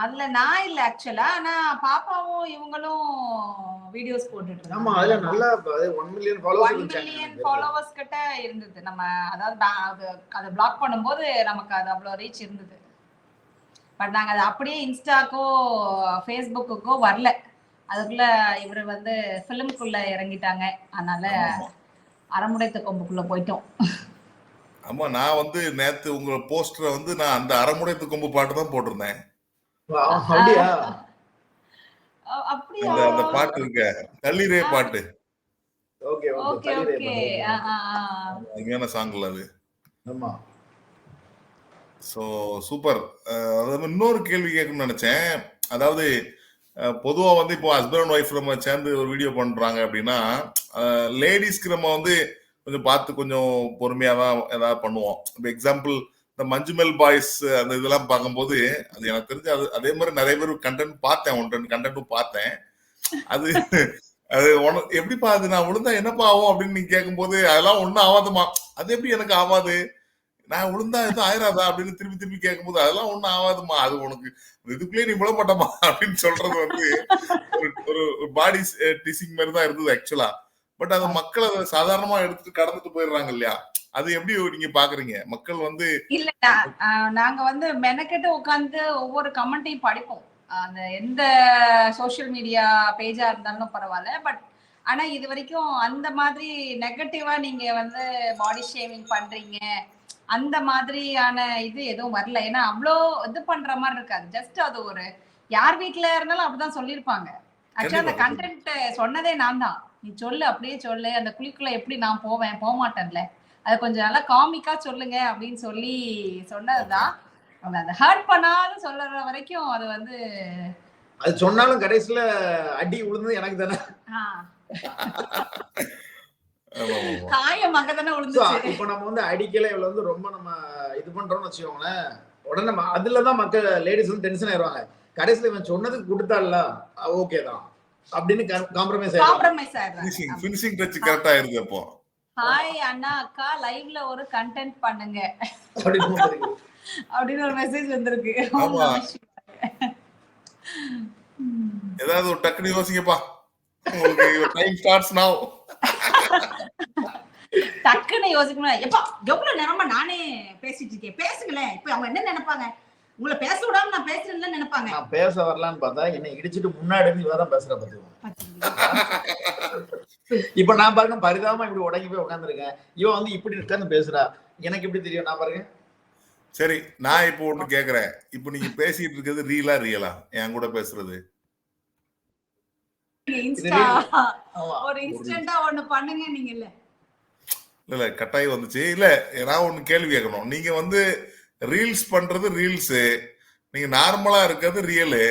அதுல நான் இல்ல ஆக்சுவலா. ஆனா பாப்பாவும் இவங்களும் வீடியோஸ் போட்டுட்டு
ஆமா,
இருந்தாங்க.
அதுல நல்லா 1 மில்லியன் ஃபாலோவர்ஸ்
1
இருந்துச்சாங்க
மில்லியன்
எனக்கு தெரிஞ்சு.
ஃபாலோவர்ஸ் கிட்ட இருந்தது. நம்ம அதாவது அதை பிளாக் பண்ணும்போது நமக்கு அது அவ்வளோ ரீச் இருந்தது. பட் நாங்க அது அப்படியே இன்ஸ்டாக்கோ ஃபேஸ்புக்குக்கோ வரல. அதுக்குள்ள இவர் வந்து ஃபிலிம்குள்ள இறங்கிட்டாங்க. அதனால
ஆமாமா.
அறமுடைத்த கொம்புக்குள்ள போயிட்டோம்.
ஆமா, நான் வந்து நேத்து உங்க போஸ்டரை வந்து நான் அந்த அரைமுடைத்து கொம்பு பாட்டு தான் போட்டிருந்தேன்.
அப்படியா?
அப்படியா?
அந்த பாட்டு இருக்க கல்லீரே பாட்டு.
Okay okay.
ஓகே
தள்ளிரே
ஓகே.
பாட்டு.
அருமையான சாங்ல அது.
ஆமா.
So super. அதாவது இன்னொரு கேள்வி கேட்கணும்னு நினைச்சேன். அதாவது பொதுவா வந்து இப்போ ஹஸ்பண்ட் அண்ட் ஒய்ஃப் நம்ம சேர்ந்து ஒரு வீடியோ பண்றாங்க அப்படின்னா லேடிஸ்க்கு நம்ம வந்து கொஞ்சம் பார்த்து கொஞ்சம் பொறுமையா தான் ஏதாவது பண்ணுவோம். இப்போ எக்ஸாம்பிள் இந்த மஞ்சுமெல் பாய்ஸ் அந்த இதெல்லாம் பார்க்கும்போது அது எனக்கு தெரிஞ்சு அது அதே மாதிரி நிறைய பேர் கண்டென்ட் பார்த்தேன், 1-2 கண்டென்ட்டும் பார்த்தேன். அது அது எப்படிப்பா அது நான் விழுந்தா என்னப்பா ஆகும் அப்படின்னு நீங்க கேட்கும்போது அதெல்லாம் ஒன்றும் ஆகாதுமா. அது எப்படி எனக்கு ஆகாது, நான் விழுந்தா எதுவும் ஆயிராதா அப்படின்னு திருப்பி திருப்பி கேட்கும்போது அதெல்லாம் ஒன்றும் ஆகாதுமா, அது உனக்கு இதுக்குள்ளேயே நீ விழ மாட்டோமா அப்படின்னு சொல்றது வந்து ஒரு பாடி டீசிங் மாதிரி தான் இருந்தது ஆக்சுவலா. பட் அது மக்கள் அதை சாதாரணமா எடுத்துட்டு கடந்துட்டு போயிடுறாங்க இல்லையா? அது எப்படி நீங்க பாக்குறீங்க? மக்கள் வந்து
இல்ல நாங்க வந்து மெனக்கெட்டு உட்காந்து ஒவ்வொரு கமெண்ட்டையும் படிப்போம். அந்த எந்த சோஷியல் மீடியா பேஜா இருந்தாலும் பரவாயில்ல. பட் ஆனா இது வரைக்கும் அந்த மாதிரி நெகட்டிவா நீங்க வந்து பாடி ஷேமிங் பண்றீங்க அந்த மாதிரியான இது எதுவும் வரல. ஏன்னா அவ்வளோ இது பண்ற மாதிரி இருக்காது. ஜஸ்ட் அது ஒரு யார் வீட்டுல இருந்தாலும் அப்படிதான் சொல்லியிருப்பாங்க. ஆக்சுவலா அந்த கண்டென்ட் சொன்னதே நான் தான். நீ சொல்லு, அப்படியே சொல்லு, அந்த குழிக்குள்ள எப்படி நான் போவேன், போக மாட்டேன்ல, அது கொஞ்சம் நல்லா காமிக்கா சொல்லுங்க அப்படின்னு சொல்லி சொன்னதுதான். அதை ஹர்ட் பண்ணாத சொல்ற வரைக்கும் அது வந்து
அது சொன்னாலும் கடைசியில அடி விழுந்தது எனக்கு தானே.
காயம் அங்கதானே விழுந்துச்சு.
இப்ப நம்ம வந்து அடிக்கல இவ்வளவு வந்து ரொம்ப நம்ம இது பண்றோம்னு வச்சுக்கோங்களேன், உடனே அதுலதான் மக்கள் லேடிஸ் வந்து டென்ஷன் ஆயிடுவாங்க. கடைசியில இவன் சொன்னதுக்கு கொடுத்தால ஓகே தான் அப்படின்னு காம்ப்ரமைஸ்
ஆயிடுறாங்க.
ஃபினிஷிங் டச் கரெக்ட்டா ஆயிருது. அப்போ
ஹாய் அண்ணா அக்கா லைவ்ல ஒரு கண்டென்ட் பண்ணுங்க அப்படின்னு ஒரு மெசேஜ் வந்திருக்கு.
ஏதாவது ஒரு டக்குனு யோசிங்கப்பா, உங்களுக்கு டைம் ஸ்டார்ட்ஸ் நவ.
டக்குன்னு யோசிக்கணும். எப்பா எவ்வளவு நேரமா நானே பேசிட்டு இருக்கேன், பேசுங்களேன். இப்ப அவங்க என்ன நினைப்பாங்க, உங்களை பேச விடாம நான் பேசுறேன்னு நினைப்பாங்க.
நான் பேச வரலான்னு பார்த்தா என்னை இடிச்சிட்டு முன்னாடி இருந்து இவதான் பேசுற பாத்துக்கோங்க. இப்ப நான் பாருங்க பரிதாபமா இப்படி உடங்கி போய் உட்காந்துருக்கேன். இவன் வந்து இப்படி உட்கார்ந்து பேசுறா, எனக்கு எப்படி தெரியும்? நான் பாருங்க.
சரி, நான் இப்போ ஒண்ணு கேக்குறேன். இப்போ நீங்க பேசிட்டு இருக்கிறது ரியலா என் கூட பேசுறது?
ஒரு இன்ஸ்டன்டா ஒண்ணு பண்ணுங்க நீங்க.
இல்ல கட்டாயம் வந்துச்சு. இல்ல நான் ஒண்ணு கேள்வி கேட்கணும். நீங்க வந்து ரீல்ஸ் பண்றது ரீல்ஸ், நீங்க நார்மலா இருக்கிறது ரியலு.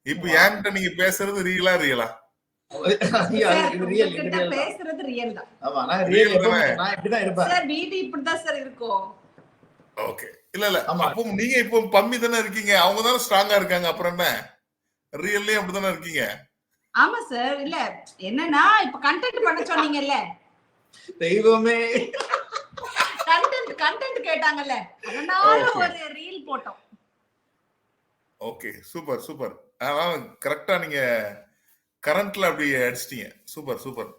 இப்ப என்கிட்ட நீங்க பேசுறது ரியலா?
பேசுறது ரியல் தான்.
ஆமா, நான் ரியல் நான் இப்படிதான் இருப்பேன்
சார். வீடு இப்படிதான் சார் இருக்கும்.
ஓகே. இல்ல அப்போ நீங்க இப்போ பம்மி தானே இருக்கீங்க, அவங்க தானே ஸ்ட்ராங்கா இருக்காங்க. அப்புறம் என்ன, ரியல்லயே அப்படிதானே இருக்கீங்க?
ஆமா சார். இல்ல என்னன்னா இப்ப கண்டென்ட் பண்ண சொன்னீங்கல்ல,
தெய்வமே
கண்டென்ட் கேட்டாங்கல்ல, அதனால ஒரு ரீல் போட்டோம்.
Okay, super super. அதான் கரெக்டா நீங்க கரண்ட்ல அப்படி அடிச்சிட்டீங்க. Super super.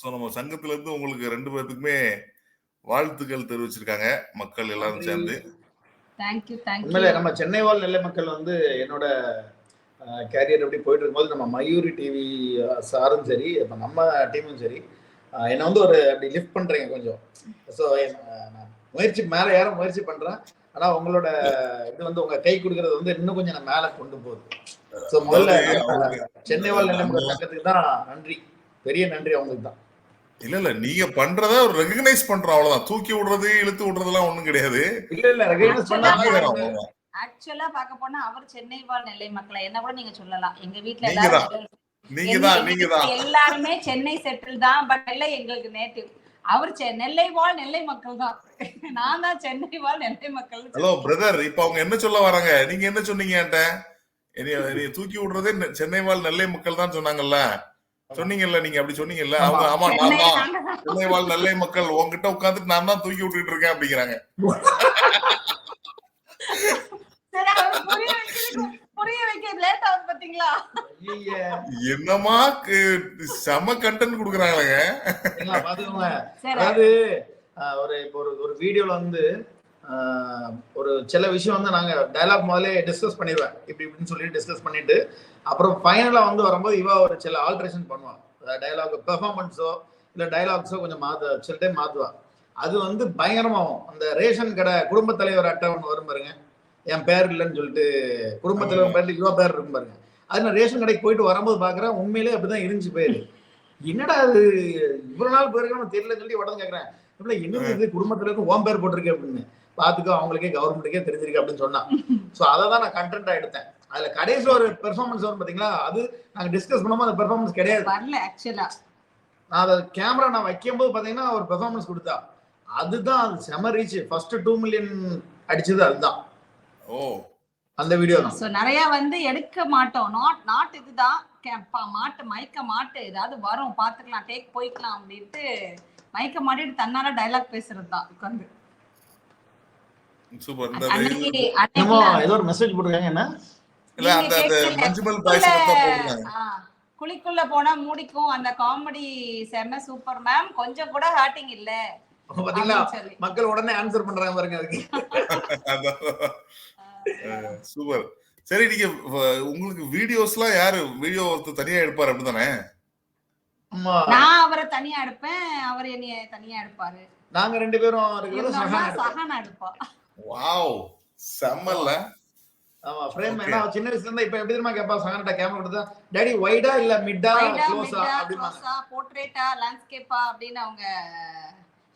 ஸோ நம்ம சங்கத்துல இருந்து உங்களுக்கு 2 பேருக்குமே வாழ்த்துக்கள் தெரிவிச்சிருக்காங்க மக்கள் எல்லாரும் சேர்ந்து.
தேங்க்யூ.
உண்மையிலே நம்ம சென்னை வாழ் நெல்லை மக்கள் வந்து என்னோட கேரியர் எப்படி போயிட்டு இருக்கும்போது நம்ம மயூரி டிவி சாரும் சரி, இப்போ நம்ம டீமும் சரி, என்னை வந்து ஒரு அப்படி லிஃப்ட் பண்றீங்க கொஞ்சம். ஸோ நான் முயற்சி மேலே யாரும் முயற்சி பண்றேன். ஆனா உங்களோட இது வந்து உங்க கை கொடுக்கறது வந்து இன்னும் கொஞ்சம் நான் மேலே கொண்டு போகுது. ஸோ முதல்ல சென்னை வாழ் நெல்லை மக்கள் சங்கத்துக்கு தான் நன்றி, பெரிய நன்றி அவங்களுக்கு தான்.
இல்ல நீங்க பண்றத ரெகக்னைஸ் பண்றோம், அவ்வளவுதான். தூக்கி விடுறது இழுத்து விடுறதுலாம் ஒண்ணும் கிடையாது.
இல்ல ரெகக்னைஸ் பண்ணாங்க.
ஆக்சுவலா பாக்க போனா அவர் சென்னை வாழ் நெல்லை மக்களை என்ன கூட நீங்க சொல்லலாம். எங்க வீட்ல எல்லாருமே சென்னை செட்டில் தான். பட் இல்ல எங்களுக்கு நேட்டிவ் அவர் நெல்லை வாழ் நெல்லை மக்கள் தான். நான் தான் சென்னை வாழ் நெல்லை மக்கள்.
ஹலோ பிரதர், இப்ப அவங்க என்ன சொல்ல வராங்க, நீங்க என்ன சொன்னீங்க என்கிட்ட? என்னைய தூக்கி விடுறதே சென்னை வாழ் நெல்லை மக்கள் தான் சொன்னாங்கல்ல. சொன்னீங்கல்ல, நீங்க அப்படி சொன்னீங்கல்ல.
ஆமா.
அவங்க ஆமா நான்
சென்னை
தான்
நாங்க தான்.
சென்னை வாழ் நெல்லை மக்கள் உங்ககிட்ட உட்கார்ந்துட்டு நான் தான் தூக்கி விட்டுட்டு இருக்கேன் அப்படிங்கிறாங்க.
சரி, அவர் புரிய வைக்க லேட் ஆகுது பாத்தீங்களா?
ஐயே,
என்னமா செம கண்டென்ட் கொடுக்குறாங்களேங்க.
ஏங்க பாத்துக்கோங்க.
சரி.
அதாவது இப்போ ஒரு வீடியோல வந்து ஒரு சில விஷயம் வந்து நாங்க டயலாக் முதல்ல டிஸ்கஸ் பண்ணிடுவேன், இப்படி இப்படின்னு சொல்லிட்டு டிஸ்கஸ் பண்ணிட்டு அப்புறம் ஃபைனலா வந்து வரும்போது இவ ஒரு சில ஆல்ட்ரேஷன் பண்ணுவான். டயலாக் பெர்ஃபார்மன்ஸோ இல்ல டயலாக்ஸோ கொஞ்சம் சில டைம் மாத்துவா. அது வந்து பயங்கரமாகும். அந்த ரேஷன் கடை குடும்ப தலைவர் அட்டை ஒன்று வரும் பாருங்க, என் பேர் இல்லைன்னு சொல்லிட்டு குடும்ப தலைவர் பேர்ல இவ பேர் இருக்கும் பாருங்க. அது நான் ரேஷன் கடைக்கு போயிட்டு வரும்போது பாக்குறேன், உண்மையிலே அப்படிதான் இருந்துச்சு பேரு. என்னடா அது இவ்வளவு நாள் போயிருக்கணும் தெரியல சொல்லி உடனே கேட்கறேன், இப்ப என்னது இது குடும்பத்துல ஓம் பேர் போட்டிருக்கு அப்படின்னு. பாத்துக்கோ, அவங்களுக்கே கவர்மெண்ட்டுக்கே தெரிஞ்சிருக்கு அப்படின்னு சொன்னா. சோ அதை தான் நான் கண்டென்ட்டா எடுத்தேன். அதுல கடைசியில் ஒரு பெர்ஃபார்மன்ஸ் வரும் பாத்தீங்களா, அது நாங்க டிஸ்கஸ் பண்ணும்போது அந்த பெர்ஃபார்மன்ஸ் கிடையாது.
வரல ஆக்சுவலா.
நான் அதை கேமரா நான் வைக்கும் போது பாத்தீங்கன்னா ஒரு பெர்ஃபார்மன்ஸ் கொடுத்தா, அதுதான் அது செம ரீச். ஃபர்ஸ்ட் 2 மில்லியன் அடிச்சது அதுதான்.
ஓ,
அந்த வீடியோ தான்.
சோ நிறைய வந்து எடுக்க மாட்டோம். நாட் இதுதான் மைக்க மாட்டு ஏதாவது வரும் பாத்துக்கலாம், டேக் போய்க்கலாம் அப்படின்ட்டு மைக்க மாட்டிட்டு தன்னால டயலாக் பேசுறது தான் உட்காந்து.
சூப்பர். இந்த
ஏதோ ஒரு மெசேஜ் போட்டுருக்காங்க. என்ன
இல்ல அந்த மஞ்சுமல் பாய்ஸ் தான் போடுறாங்க.
குழிக்குள்ள போனா மூடிக்கும் அந்த காமெடி செம சூப்பர் மேம், கொஞ்சம் கூட ஹர்ட்டிங் இல்ல.
பாத்தீங்களா, மக்கள் உடனே ஆன்சர் பண்றாங்க பாருங்க அதுக்கு.
சூப்பர். சரி, நீங்க உங்களுக்கு வீடியோஸ்லாம் யாரு வீடியோ தனியா எடுப்பாரு அப்படிதானே?
நான் அவரை தனியா எடுப்பேன், அவர் என்னைய தனியா எடுப்பாரு.
நாங்க ரெண்டு பேரும்
சஹானா எடுப்பா.
வாவ், செம்மல்ல.
ஆமா, ஃப்ரேம் என்ன சின்ன வயசுல இருந்தா இப்ப எப்படி தெரியுமா கேப்பா, சஹானாட்ட கேமரா கொடுத்தா டாடி வைடா இல்ல மிட்டா க்ளோஸா அப்படிமா,
போர்ட்ரேட்டா லேண்ட்ஸ்கேப்பா அப்படின்னு அவங்க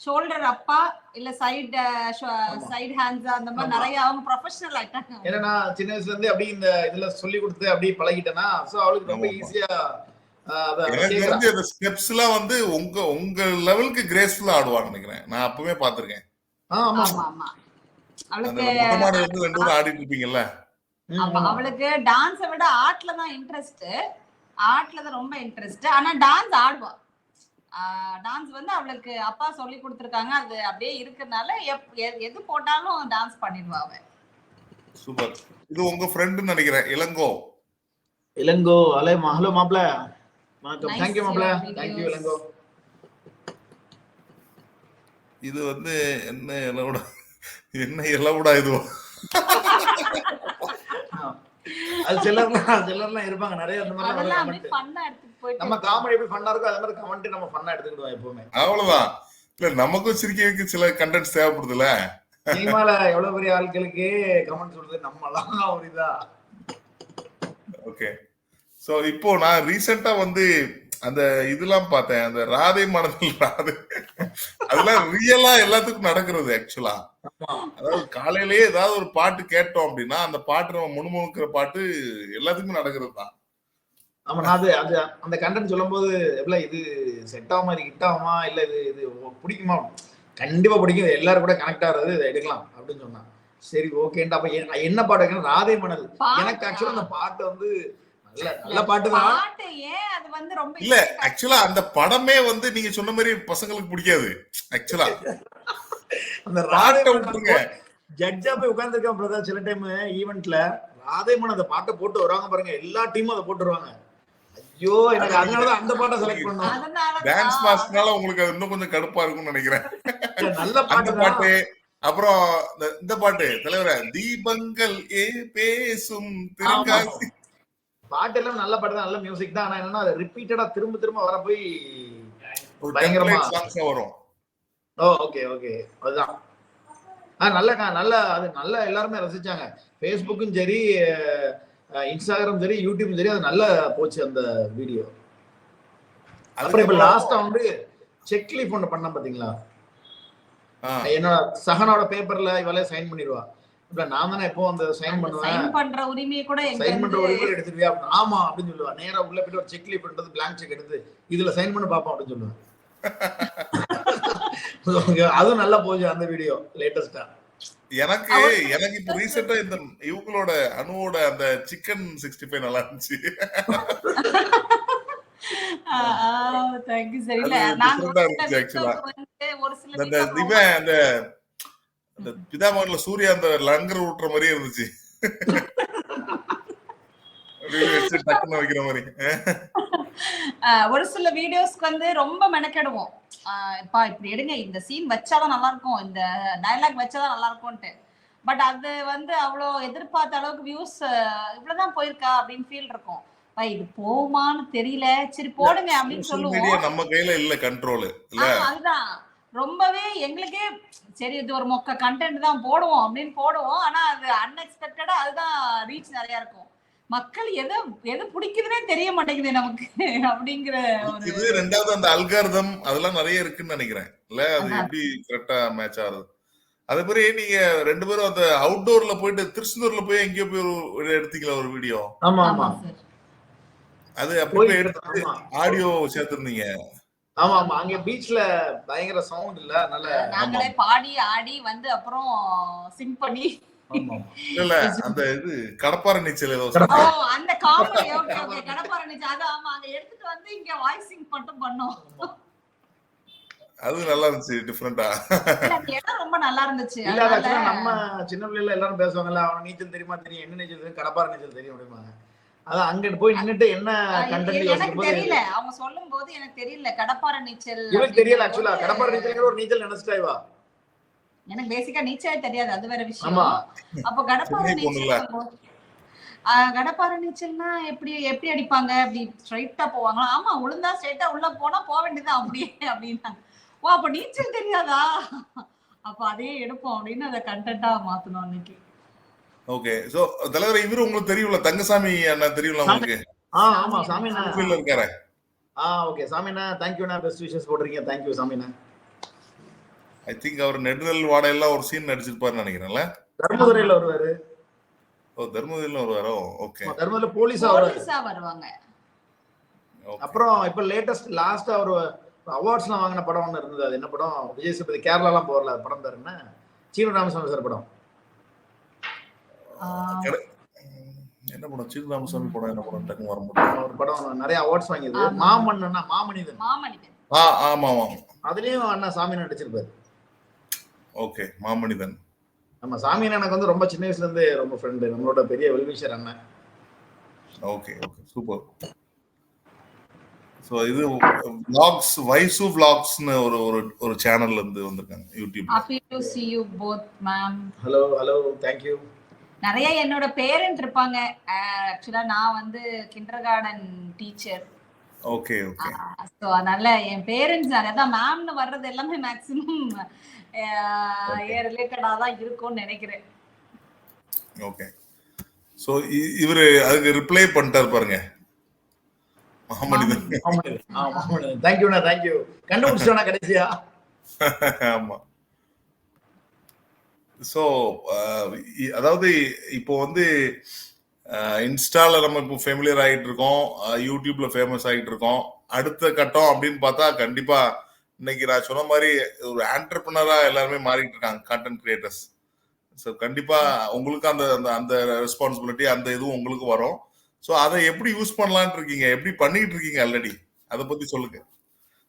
ஷோல்டர் அப்பா இல்ல சைடு ஹேண்ட்ஸ் அந்த மாதிரி நிறைய அவங்க ப்ரொஃபஷனல் ஆயிட்டாங்க.
ஏன்னா சின்ன வயசுல இருந்து அப்படி இந்த இதுல சொல்லி கொடுத்து அப்படி பழகிட்டேனா, சோ அவளுக்கு ரொம்ப ஈஸியா
எனக்கு அந்த ஸ்டெப்ஸ் எல்லாம் வந்து உங்க லெவலுக்கு கிரேஸ்ஃபுல்லா ஆடுவான்னு நினைக்கிறேன். நான் அப்பவே பாத்துருக்கேன்.
ஆமா
ஆமா.
அவளுக்கு ஆடிட்டு இருப்பீங்கல்ல.
அவளுக்கு டான்ஸை விட ஆர்ட்ல தான் இன்ட்ரெஸ்ட். ஆர்ட்ல தான் ரொம்ப இன்ட்ரெஸ்ட். ஆனா டான்ஸ் ஆடுவா. டான்ஸ் வந்து அவளுக்கு அப்பா சொல்லி கொடுத்துருக்காங்க, அது அப்படியே இருக்கிறதுனால எது போட்டாலும் டான்ஸ் பண்ணிடுவா அவ.
சூப்பர். இது உங்க ஃப்ரெண்ட்னு நினைக்கிறேன், இளங்கோ.
ஹலோ மாப்ள, வணக்கம். தேங்க்யூ மாப்ள, தேங்க்யூ இளங்கோ.
இது வந்து என்ன எல்லவுடா இதுவோ.
அது சிலர்லாம் இருப்பாங்க நிறைய அந்த மாதிரி. நம்ம காமெடி எப்படி ஃபன்னா இருக்கோ அதே மாதிரி கமெண்ட் நம்ம ஃபன்னா எடுத்துக்கிடுவோம் எப்பவுமே.
அவ்வளவுதான். இல்ல நமக்கும் சிரிக்க வைக்க சில கண்டென்ட்ஸ் தேவைப்படுதுல.
சினிமால எவ்வளவு பெரிய ஆட்களுக்கு கமெண்ட் சொல்றது நம்மலாம் ஒரு இதா.
ஓகே. சோ இப்போ நான் ரீசெண்டா வந்து அந்த இதெல்லாம் பார்த்தேன், அந்த ராதை மனதில் ராதை. அதெல்லாம் ரியலா எல்லாத்துக்கும் நடக்கிறது ஆக்சுவலா. அதாவது காலையிலேயே ஏதாவது ஒரு பாட்டு கேட்டோம் அப்படின்னா அந்த பாட்டு நம்ம முணுமுணுக்கிற பாட்டு எல்லாத்துக்குமே நடக்கிறது தான்.
ஆமா, நான் அது அந்த கண்டென்ட் சொல்லும் போது எவ்வளவு இது செட் ஆகுமா, இது ஹிட் ஆகுமா, இல்ல இது பிடிக்குமா, கண்டிப்பா பிடிக்கும், எல்லாரும் கூட கனெக்ட் ஆகுறது, இதை எடுக்கலாம் அப்படின்னு சொன்னா சரி ஓகேன்ட்டு. அப்ப என்ன பாட்டு வைக்கணும், ராதை மனது. எனக்கு ஆக்சுவலா அந்த பாட்டு வந்து நல்ல பாட்டு தான்.
இல்ல ஆக்சுவலா அந்த படமே வந்து நீங்க சொன்ன மாதிரி பசங்களுக்கு பிடிக்காது. ஆக்சுவலா
அந்த ராதை விட்டுருங்க, ஜட்ஜா போய் உட்கார்ந்துருக்கேன் பிரதர். சில டைம் ஈவென்ட்ல ராதை மன அந்த பாட்டை போட்டு வருவாங்க பாருங்க, எல்லா டீமும் அதை போட்டுருவாங்க. ஐயோ, எனக்கு அதனாலதான் அந்த பாட்டை செலக்ட் பண்ணோம்.
டான்ஸ் மாஸ்டர்னால உங்களுக்கு அது இன்னும் கொஞ்சம் கடுப்பா இருக்கும்னு நினைக்கிறேன்.
நல்ல பாட்டு.
அப்புறம் இந்த பாட்டு தலைவர தீபங்கள் பேசும் திருங்காசி
பாட்டு எல்லாம் நல்ல பாட்டு தான், நல்ல மியூசிக் தான். ஆனா என்னன்னா அது ரிப்பீட்டடா திரும்ப திரும்ப வர போய் பயங்கரமா
வரும்.
ஓகே ஓகே, அதுதான். நல்ல அது நல்லா எல்லாருமே ரசிச்சாங்க. ஃபேஸ்புக்கும் சரி, இன்ஸ்டாகிராம் சரி, யூடியூப் சரி, அது நல்லா போச்சு அந்த வீடியோ. அப்புறம் இப்ப லாஸ்டா வந்து செக் லீஃப் ஒண்ணு பண்ண பாத்தீங்களா, என்னோட சஹனாவோட பேப்பர்ல இவளே சைன் பண்ணிடுவா. இப்ப நான் தானே எப்போ அந்த சைன் பண்ணுவேன்,
சைன் பண்ற உரிமையை கூட
எடுத்துருவியா. ஆமா அப்படின்னு சொல்லுவா. நேரா உள்ள போயிட்டு ஒரு செக் லீஃப் பண்றது, பிளாங்க் செக் எடுத்து இதுல சைன் பண்ணி பாப்போம் அப்படின்னு சொல்லுவேன். அதுவும் நல்லா போச்சு அந்த வீடியோ லேட்டஸ்டா.
எனக்கு
அவர்
எனக்கு இப்ப ரீசெண்டா இந்த இவங்களோட அனுவோட அந்த சிக்கன் 65 நல்லா இருந்துச்சு.
Thank you sir.
அது
இல்ல நாங்க
டிஃபரெண்டா
ஒரு சில
இருந்துச்சு ஆக்சுவலா.
வீடியோக்கு வந்து ஒரு சில
அந்த
வீடியோக்கு ரொம்ப
இவன் அந்த பிதாமகன்ல சூர்யா அந்த லங்கர் ஊட்டுற மாதிரியே இருந்துச்சு. அப்படின்னு வச்சு டக்குன்னு வைக்கிற மாதிரி.
ஒரு சில வீடியோஸ்க்கு வந்து ரொம்ப மெனக்கெடுவோம். இப்பா இப்படி எடுங்க, இந்த சீன் வச்சாதான் நல்லா இருக்கும், இந்த டயலாக் வச்சாதான் நல்லா இருக்கும்ட்டு. பட் அது வந்து அவ்வளோ எதிர்பார்த்த அளவுக்கு வியூஸ் இவ்வளவுதான் போயிருக்கா அப்படின்னு ஃபீல் இருக்கும். இது போகுமான்னு தெரியல, சரி போடுங்க அப்படின்னு
சோஷியல் மீடியா
சொல்லுவோம்.
நம்ம கையில இல்ல கண்ட்ரோல் இல்ல.
அதுதான் ரொம்பவே எங்களுக்கே சரி இது ஒரு மொக்க கண்டென்ட் தான் போடுவோம் அப்படின்னு போடுவோம். ஆனா அது அன்எக்ஸ்பெக்டடா அதுதான் ரீச் நிறைய இருக்கும். மக்கள் எது எது பிடிக்குதுன்னே தெரிய மாட்டேங்குது நமக்கு அப்படிங்கிற ஒரு
இது ரெண்டாவது அந்த அல்காரிதம் அதெல்லாம் நிறைய இருக்குன்னு நினைக்கிறேன் இல்ல. அது எப்படி கரெக்டா மேட்ச் ஆகுது. அதே மாதிரி நீங்க 2 பேரும் அந்த அவுட்டோர்ல போயிட்டு திருச்செந்தூர்ல போய் எங்கேயோ போய் ஒரு எடுத்தீங்களா ஒரு வீடியோ?
ஆமா ஆமா
அது அப்படி எடுத்து ஆடியோ சேர்த்திருந்தீங்க.
ஆமா ஆமா அங்க பீச்ல பயங்கர சவுண்ட் இல்ல, அதனால
நாங்களே பாடி ஆடி வந்து அப்புறம் சிங் பண்ணி
இல்ல அந்த இது கடப்பாறை நீச்சல் ஏதோ
அந்த காமெடி ஓகே ஓகே கடப்பாறை நீச்சல் அது ஆமா அங்க எடுத்துட்டு வந்து இங்க வாய்ஸ் சிங் மட்டும் பண்ணோம்.
அது நல்லா இருந்துச்சு டிஃபரெண்டா.
இடம் ரொம்ப நல்லா இருந்துச்சு.
இல்ல ஆக்சுவலா நம்ம சின்ன பிள்ளைல எல்லாரும் பேசுவாங்கல்ல, அவன் நீச்சல் தெரியுமா, தெரியும், என்ன நீச்சல் தெரியும், கடப்பாறை நீச்சல் தெரியும் அப்படிம்பாங்க. அதான் அங்க போய் நின்னுட்டு என்ன கண்டென்ட்
எனக்கு தெரியல, அவங்க சொல்லும்போது எனக்கு தெரியல கடப்பாறை நீச்சல்
இவனுக்கு தெரியல. ஆக்சுவலா கடப்பாறை நீச்சல்ங்கிற ஒரு நீச்சல் நினைச்சிட்டா இவா.
எனக்கு பேசிக்கா நீச்சல் தெரியாது, அது வேற விஷயம். அப்ப கடப்பாறை நீச்சல் கடப்பாறை நீச்சல்னா எப்படி எப்படி அடிப்பாங்க, அப்படி ஸ்ட்ரைட்டா போவாங்களா? ஆமா உளுந்தா ஸ்ட்ரைட்டா உள்ள போனா போக வேண்டியதுதான் அப்படியே அப்படின்னாங்க. ஓ அப்ப நீச்சல் தெரியாதா, அப்ப அதே எடுப்போம் அப்படின்னு அதை கண்டென்ட்டா மாத்தணும் அன்னைக்கு.
ஓகே சோ தலைவர் இவரு உங்களுக்கு தெரியும்ல, தங்கசாமி அண்ணா தெரியும்ல உங்களுக்கு?
ஆமா சாமி அண்ணா
ஃபீல்ல இருக்காரே.
ஓகே சாமி அண்ணா தேங்க் யூ அண்ணா, பெஸ்ட் விஷஸ் போடுறீங்க, தேங்க் யூ சாமி அண்ணா.
ஐ திங்க் அவர் நெடுநல் வாடையெல்லாம் ஒரு சீன் நடிச்சிருப்பாருன்னு நினைக்கிறேன்ல.
தர்மதுரையில வருவாரு.
ஓ தர்மதுரையில வருவாரோ? ஓகே
தர்மதுரையில போலீஸா
வருவாங்க.
அப்புறம் இப்ப லேட்டஸ்ட் லாஸ்டா ஒரு அவார்ட்ஸ்லாம் வாங்கின படம் ஒன்று இருந்தது. அது என்ன படம்? விஜய் சேதுபதி கேரளாலாம் போகல படம் பேர் என்ன? சீனு ராமசாமி சார் படம்.
என்ன படம்? சீனு ராமசாமி படம் என்ன படம்? டக்குனு வர முடியும்.
ஒரு படம் நிறைய அவார்ட்ஸ் வாங்கியது. மாமன்னனா மாமனிதன்.
ஆமா ஆமா
அதுலயும் அண்ணா சாமி நடிச்சிருப்பாரு.
ஓகே மாமனிதன்.
நம்ம சாமி எனக்கு வந்து ரொம்ப சின்ன வயசுல இருந்து ரொம்ப ஃப்ரெண்டு, நம்மளோட பெரிய வெல்விஷர் அண்ணன்.
Okay okay super. சோ இது vlogs வைசு vlogsனு ஒரு ஒரு சேனல்ல இருந்து வந்திருக்காங்க யூடியூப்ல.
Happy to see you both ma'am.
Hello thank you.
நிறைய என்னோட பேரண்ட் இருப்பாங்க. ஆக்சுவலா நான் வந்து kindergarten teacher.
Okay okay
so அதனால என் பேரண்ட்ஸ் அதான் மேம்னு வர்றது எல்லாமே மேக்ஸிமம் ரிலேட்டடா தான் இருக்கும்னு நினைக்கிறேன்.
ஓகே சோ இவரு அதுக்கு ரிப்ளை பண்ணிட்டார் பாருங்க. மாமனிதன்.
thank you thank you. கண்டுபிடிச்சோனா கடைசியா.
ஆமா சோ அதாவது இப்போ வந்து இன்ஸ்டால நம்ம இப்போ ஃபெமிலியர் ஆகிட்டு இருக்கோம், யூடியூப்ல ஃபேமஸ் ஆகிட்டு இருக்கோம். அடுத்த கட்டம் அப்படின்னு பார்த்தா கண்டிப்பா இன்னைக்கு நான் சொன்ன மாதிரி ஒரு ஆண்டர்பிரினரா எல்லாருமே மாறிட்டு இருக்காங்க கண்டென்ட் கிரியேட்டர்ஸ். ஸோ கண்டிப்பா உங்களுக்கு அந்த அந்த ரெஸ்பான்சிபிலிட்டி அந்த இதுவும் உங்களுக்கு வரும். ஸோ அதை எப்படி யூஸ் பண்ணலான் இருக்கீங்க, எப்படி பண்ணிட்டு இருக்கீங்க ஆல்ரெடி, அதை பத்தி சொல்லுங்க.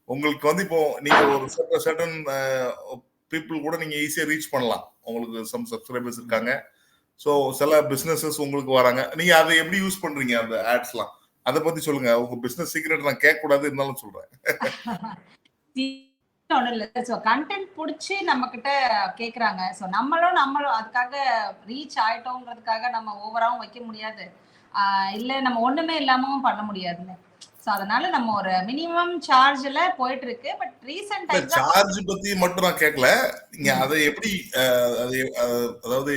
உங்களுக்கு வந்து இப்போ நீங்க ஒரு சர்டன் பீப்புள் கூட நீங்க ஈஸியா ரீச் பண்ணலாம், உங்களுக்கு சம் சப்ஸ்கிரைபர்ஸ் இருக்காங்க. ஸோ சில பிசினஸஸ் உங்களுக்கு வராங்க, நீங்க அதை எப்படி யூஸ் பண்றீங்க அந்த ஆட்ஸ்லாம், அதை பத்தி சொல்லுங்க. உங்க பிசினஸ் சீக்ரெட் நான் கேட்க கூடாது, இருந்தாலும் சொல்றேன்.
கண்டென்ட் பிடிச்சி நம்ம கிட்ட கேக்குறாங்க. ஸோ நம்மளும் அதுக்காக ரீச் ஆயிட்டோங்கிறதுக்காக நம்ம ஓவராவும் வைக்க முடியாது, இல்ல நம்ம ஒண்ணுமே இல்லாமவும் பண்ண முடியாதுல்ல. சோ அதனால நம்ம ஒரு மினிமம் சார்ஜ்ல போயிட்டு இருக்கு. பட் ரீசன்ட் டைம்ல
சார்ஜ் பத்தி மட்டும் நான் கேட்கல, நீங்க அதை எப்படி அதாவது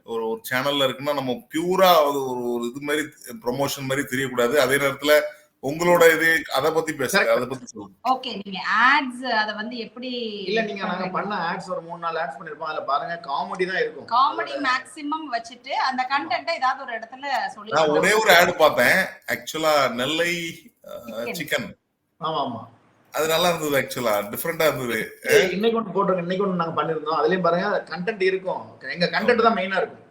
ஒரு சேனல்ல இருக்குன்னா நம்ம பியூரா ஒரு இது மாதிரி ப்ரொமோஷன் மாதிரி தெரியக்கூடாது, அதே நேரத்துல உங்களோட இது அதை பத்தி பேசுங்க, அதை பத்தி சொல்லுங்க.
ஓகே நீங்க ஆட்ஸ் அத வந்து எப்படி
இல்ல நீங்க நாங்க பண்ண ஆட்ஸ் ஒரு 3-4 ஆட்ஸ் பண்ணிருப்போம், அதுல பாருங்க காமெடி தான் இருக்கும்.
காமெடி மேக்ஸிமம் வச்சிட்டு அந்த கண்டென்ட் ஏதாவது ஒரு இடத்துல சொல்லி.
நான் ஒரே ஒரு ஆட் பார்த்தேன் ஆக்சுவலா, நெல்லை சிக்கன்.
ஆமா ஆமா
அது நல்லா இருந்தது, ஆக்சுவலா டிஃபரெண்டா இருந்தது.
இன்னைக்கு ஒன்று போட்டிருக்கோம், இன்னைக்கு ஒன்று நாங்க பண்ணிருந்தோம். அதுலயும் பாருங்க கண்டென்ட் இருக்கும். எங்க கண்டென்ட் தான் மெயினா இருக்கும்.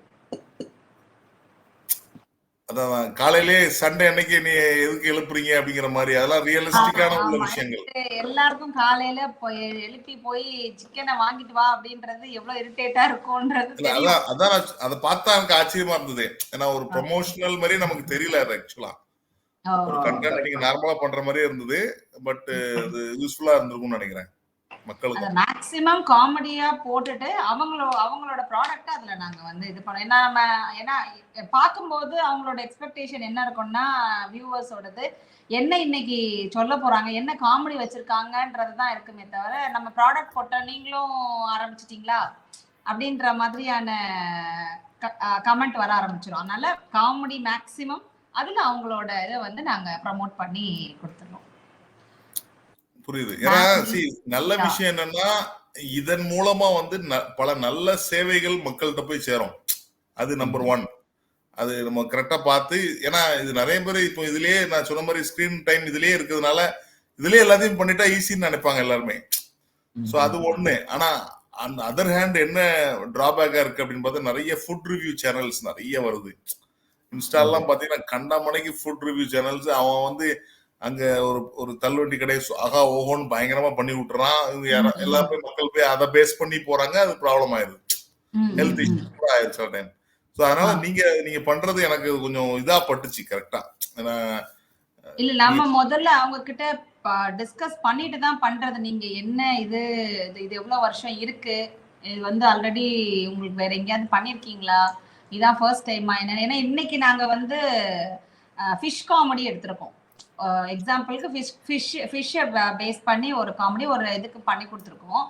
அதான் காலையிலே சண்டே அன்னைக்கு நீ எதுக்கு எழுப்புறீங்க அப்படிங்கிற மாதிரி, அதெல்லாம் ரியலிஸ்டிக்கான உள்ள விஷயங்கள்.
எல்லாருக்கும் காலையில எழுப்பி போய் சிக்கனை வாங்கிட்டு வா அப்படின்றது எவ்வளவு இரிட்டேட்டா இருக்கும்ன்றது தெரியும்.
அதான் அதை பார்த்தா எனக்கு ஆச்சரியமா இருந்தது. ஏன்னா ஒரு ப்ரொமோஷனல் மாதிரி நமக்கு தெரியல அது ஆக்சுவலா. ஒரு கண்டென்ட் நீங்க நார்மலா பண்ற மாதிரியே இருந்தது. பட் அது யூஸ்ஃபுல்லா இருந்திருக்கும்னு நினைக்கிறேன் மக்களுக்கு.
மேக்ஸிமம் காமெடியா போட்டுட்டு அவங்களோட ப்ராடக்ட் அதுல நாங்க வந்து இது பண்ணோம். ஏன்னா பார்க்கும்போது அவங்களோட எக்ஸ்பெக்டேஷன் என்ன இருக்கும்னா வியூவர்ஸோடது என்ன இன்னைக்கு சொல்ல போறாங்க, என்ன காமெடி வச்சிருக்காங்கன்றதுதான் இருக்குமே தவிர நம்ம ப்ராடக்ட் போட்ட நீங்களும் ஆரம்பிச்சிட்டீங்களா அப்படின்ற மாதிரியான கமெண்ட் வர ஆரம்பிச்சிடும். அதனால காமெடி மேக்ஸிமம் அதுல அவங்களோட இதை வந்து நாங்க ப்ரமோட் பண்ணி கொடுத்துருவோம்.
புரியுது. ஏன்னா நல்ல விஷயம் என்னன்னா இதன் மூலமா வந்து பல நல்ல சேவைகள் மக்கள்கிட்ட போய் சேரும். அது நம்பர் 1. அது நம்ம கரெக்டா பார்த்து, ஏன்னா இது நிறைய பேர் இப்போ இதுலயே நான் சொன்ன மாதிரி ஸ்கிரீன் டைம் இதுலயே இருக்கிறதுனால இதுலயே எல்லாத்தையும் பண்ணிட்டா ஈஸின்னு நினைப்பாங்க எல்லாருமே. சோ அது ஒண்ணு. ஆனா அந்த அதர் ஹேண்ட் என்ன டிராபேக்கா இருக்கு அப்படின்னு பார்த்தா நிறைய ஃபுட் ரிவ்யூ சேனல்ஸ் நிறைய வருது. இன்ஸ்டாலாம் பாத்தீங்கன்னா கண்டமனைக்கு ஃபுட் ரிவ்யூ சேனல்ஸ். அவன் வந்து அங்க ஒரு தள்ளுவண்டி கடை ஆகா ஓஹோன்னு பயங்கரமா பண்ணி விட்டுறான். எல்லாருமே மக்கள் போய் அதை பேஸ் பண்ணி போறாங்க. அது ப்ராப்ளம் ஆயிருது. ஹெல்த் இஷ்யூ கூட ஆயிருச்சு சில டைம். சோ அதனால நீங்க பண்றது எனக்கு கொஞ்சம் இதா பட்டுச்சு. கரெக்டா
இல்ல நம்ம முதல்ல அவங்க கிட்ட டிஸ்கஸ் பண்ணிட்டு தான் பண்றது. நீங்க என்ன இது எவ்வளவு வருஷம் இருக்கு, இது வந்து ஆல்ரெடி உங்களுக்கு வேற எங்கேயாவது பண்ணிருக்கீங்களா, இதான் ஃபர்ஸ்ட் டைமா என்ன. ஏன்னா இன்னைக்கு நாங்க வந்து ஃபிஷ் காமெடி எடுத்திருக்கோம். எக்ஸாம்பிளுக்கு ஃபிஷ்ஷை பேஸ் பண்ணி ஒரு காமெடி ஒரு இதுக்கு பண்ணி கொடுத்துருக்கோம்.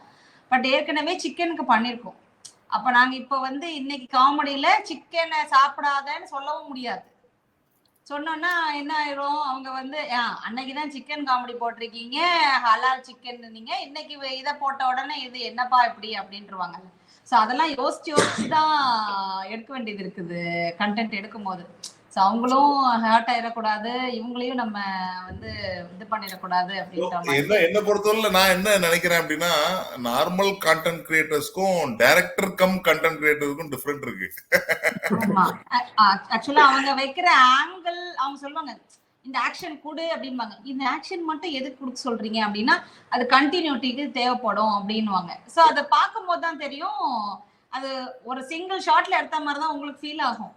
பட் ஏற்கனவே சிக்கனுக்கு பண்ணியிருக்கோம். அப்போ நாங்கள் இப்போ வந்து இன்னைக்கு காமெடியில் சிக்கனை சாப்பிடாதன்னு சொல்லவும் முடியாது. சொன்னோன்னா என்ன ஆயிரும், அவங்க வந்து அன்னைக்கு தான் சிக்கன் காமெடி போட்டிருக்கீங்க, ஹலால் சிக்கன் இருந்தீங்க, இன்னைக்கு இதை போட்ட உடனே இது என்னப்பா இப்படி அப்படின்ட்டுருவாங்க. ஸோ அதெல்லாம் யோசிச்சு தான் எடுக்க வேண்டியது இருக்குது கண்டென்ட் எடுக்கும் போது. ஸோ அவங்களும் ஹர்ட் ஆயிடக்கூடாது, இவங்களையும் நம்ம வந்து இது பண்ணிடக்கூடாது அப்படின்ற.
என்ன பொறுத்தவரை நான் என்ன நினைக்கிறேன் அப்படின்னா, நார்மல் கண்டென்ட் கிரியேட்டர்ஸ்க்கும் டைரக்டர் கம் கண்டென்ட் கிரியேட்டருக்கும் டிஃபரெண்ட் இருக்கு.
ஆக்சுவலா அவங்க வைக்கிற ஆங்கிள், அவங்க சொல்லுவாங்க இந்த ஆக்ஷன் கொடு அப்படின்பாங்க. இந்த ஆக்ஷன் மட்டும் எதுக்கு கொடுக்க சொல்றீங்க அப்படின்னா அது கண்டினியூட்டிக்கு தேவைப்படும் அப்படின்வாங்க. ஸோ அதை பார்க்கும்போது தான் தெரியும், அது ஒரு சிங்கிள் ஷாட்ல எடுத்த மாதிரி தான் உங்களுக்கு ஃபீல் ஆகும்.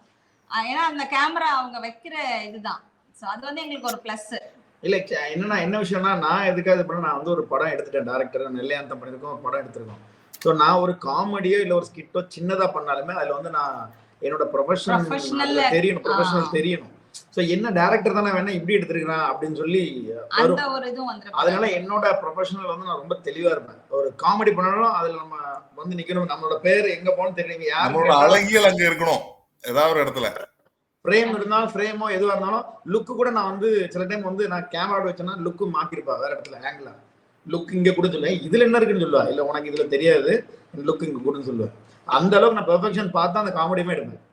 ஏன்னா அந்த கேமரா அவங்க வைக்கிற இதுதான். சோ அது வந்து எங்களுக்கு ஒரு பிளஸ்.
இல்ல என்னன்னா என்ன விஷயம்னா, நான் எதுக்காக பண்ண, நான் வந்து ஒரு படம் எடுத்துட்டேன். டைரக்டர் நெல்லையாந்தம் பண்ணிருக்கோம், ஒரு படம் எடுத்திருக்கோம். ஸோ நான் ஒரு காமெடியோ இல்ல ஒரு ஸ்கிட்டோ சின்னதா பண்ணாலுமே அதுல வந்து நான் என்னோட ப்ரொஃபஷனல் தெரியணும். சோ என்ன டைரக்டர் தானே வேணா இப்படி எடுத்திருக்கான் அப்படின்னு சொல்லி
அந்த ஒரு இதுவும் வந்துரும்.
அதனால என்னோட ப்ரொஃபஷனல் வந்து நான் ரொம்ப தெளிவா இருப்பேன். ஒரு காமெடி பண்ணாலும் அதுல நம்ம வந்து நிக்கணும், நம்மளோட பேர் எங்க போகணும் தெரியுங்க, யாரோட
அழகியல் அங்க இருக்கணும். ஏதாவது ஒரு இடத்துல
ஃப்ரேம் இருந்தாலும் ஃப்ரேமோ எதுவா இருந்தாலும் லுக்கு கூட நான் வந்து சில டைம் வந்து நான் கேமரா வச்சேன்னா லுக்கு மாத்திருப்பா, வேற இடத்துல ஆங்கிள் லுக் இங்க கூட சொல்லுவேன், இதுல என்ன இருக்குன்னு சொல்லுவா, இல்ல உனக்கு இதுல தெரியாது லுக் இங்க கூடன்னு சொல்லுவேன். அந்த அளவுக்கு நான் பெர்ஃபெக்ஷன் பார்த்தா அந்த காமெடியுமே எடுப்பேன்,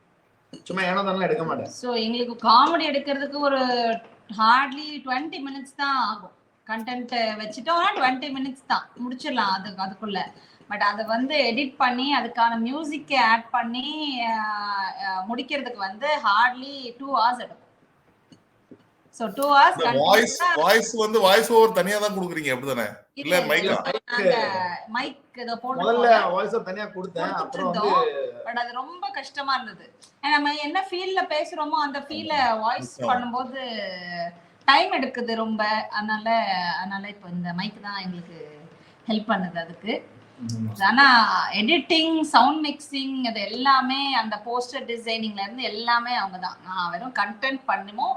சும்மா ஏன்னா தானே எடுக்க மாட்டேன்.
ஸோ எங்களுக்கு காமெடி எடுக்கிறதுக்கு ஒரு ஹார்ட்லி 20 மினிட்ஸ் தான் ஆகும். கண்டென்ட் வச்சுட்டோம்னா 20 மினிட்ஸ் தான் முடிச்சிடலாம் அதுக்குள்ள. பட் அதை வந்து எடிட் பண்ணி அதுக்கான மியூசிக்கை ஆட் பண்ணி முடிக்கிறதுக்கு வந்து ஹார்ட்லி 2 hours எடுக்கும். சோ 2 hours
வாய்ஸ் வந்து வாய்ஸ் ஓவர் தனியா தான் கொடுக்குறீங்க அப்படிதானே? இல்ல
மைக் ஏதோ போட்டு
முதல்ல வாய்ஸ் ஓவர் தனியா கொடுத்தேன், அப்புறம் வந்து
பட் அது ரொம்ப கஷ்டமா இருந்தது. நம்ம என்ன ஃபீல்ல பேசுறோமோ அந்த ஃபீல்ல வாய்ஸ் பண்ணும்போது டைம் எடுக்குது ரொம்ப. அதனால இப்போ இந்த மைக் தான் எங்களுக்கு ஹெல்ப் பண்ணுது அதுக்கு. ஆனா எடிட்டிங், சவுண்ட் மிக்சிங், இது எல்லாமே அந்த போஸ்டர் டிசைனிங்ல இருந்து எல்லாமே அவங்க தான். நான் வெறும் கண்டென்ட் பண்ணுமோ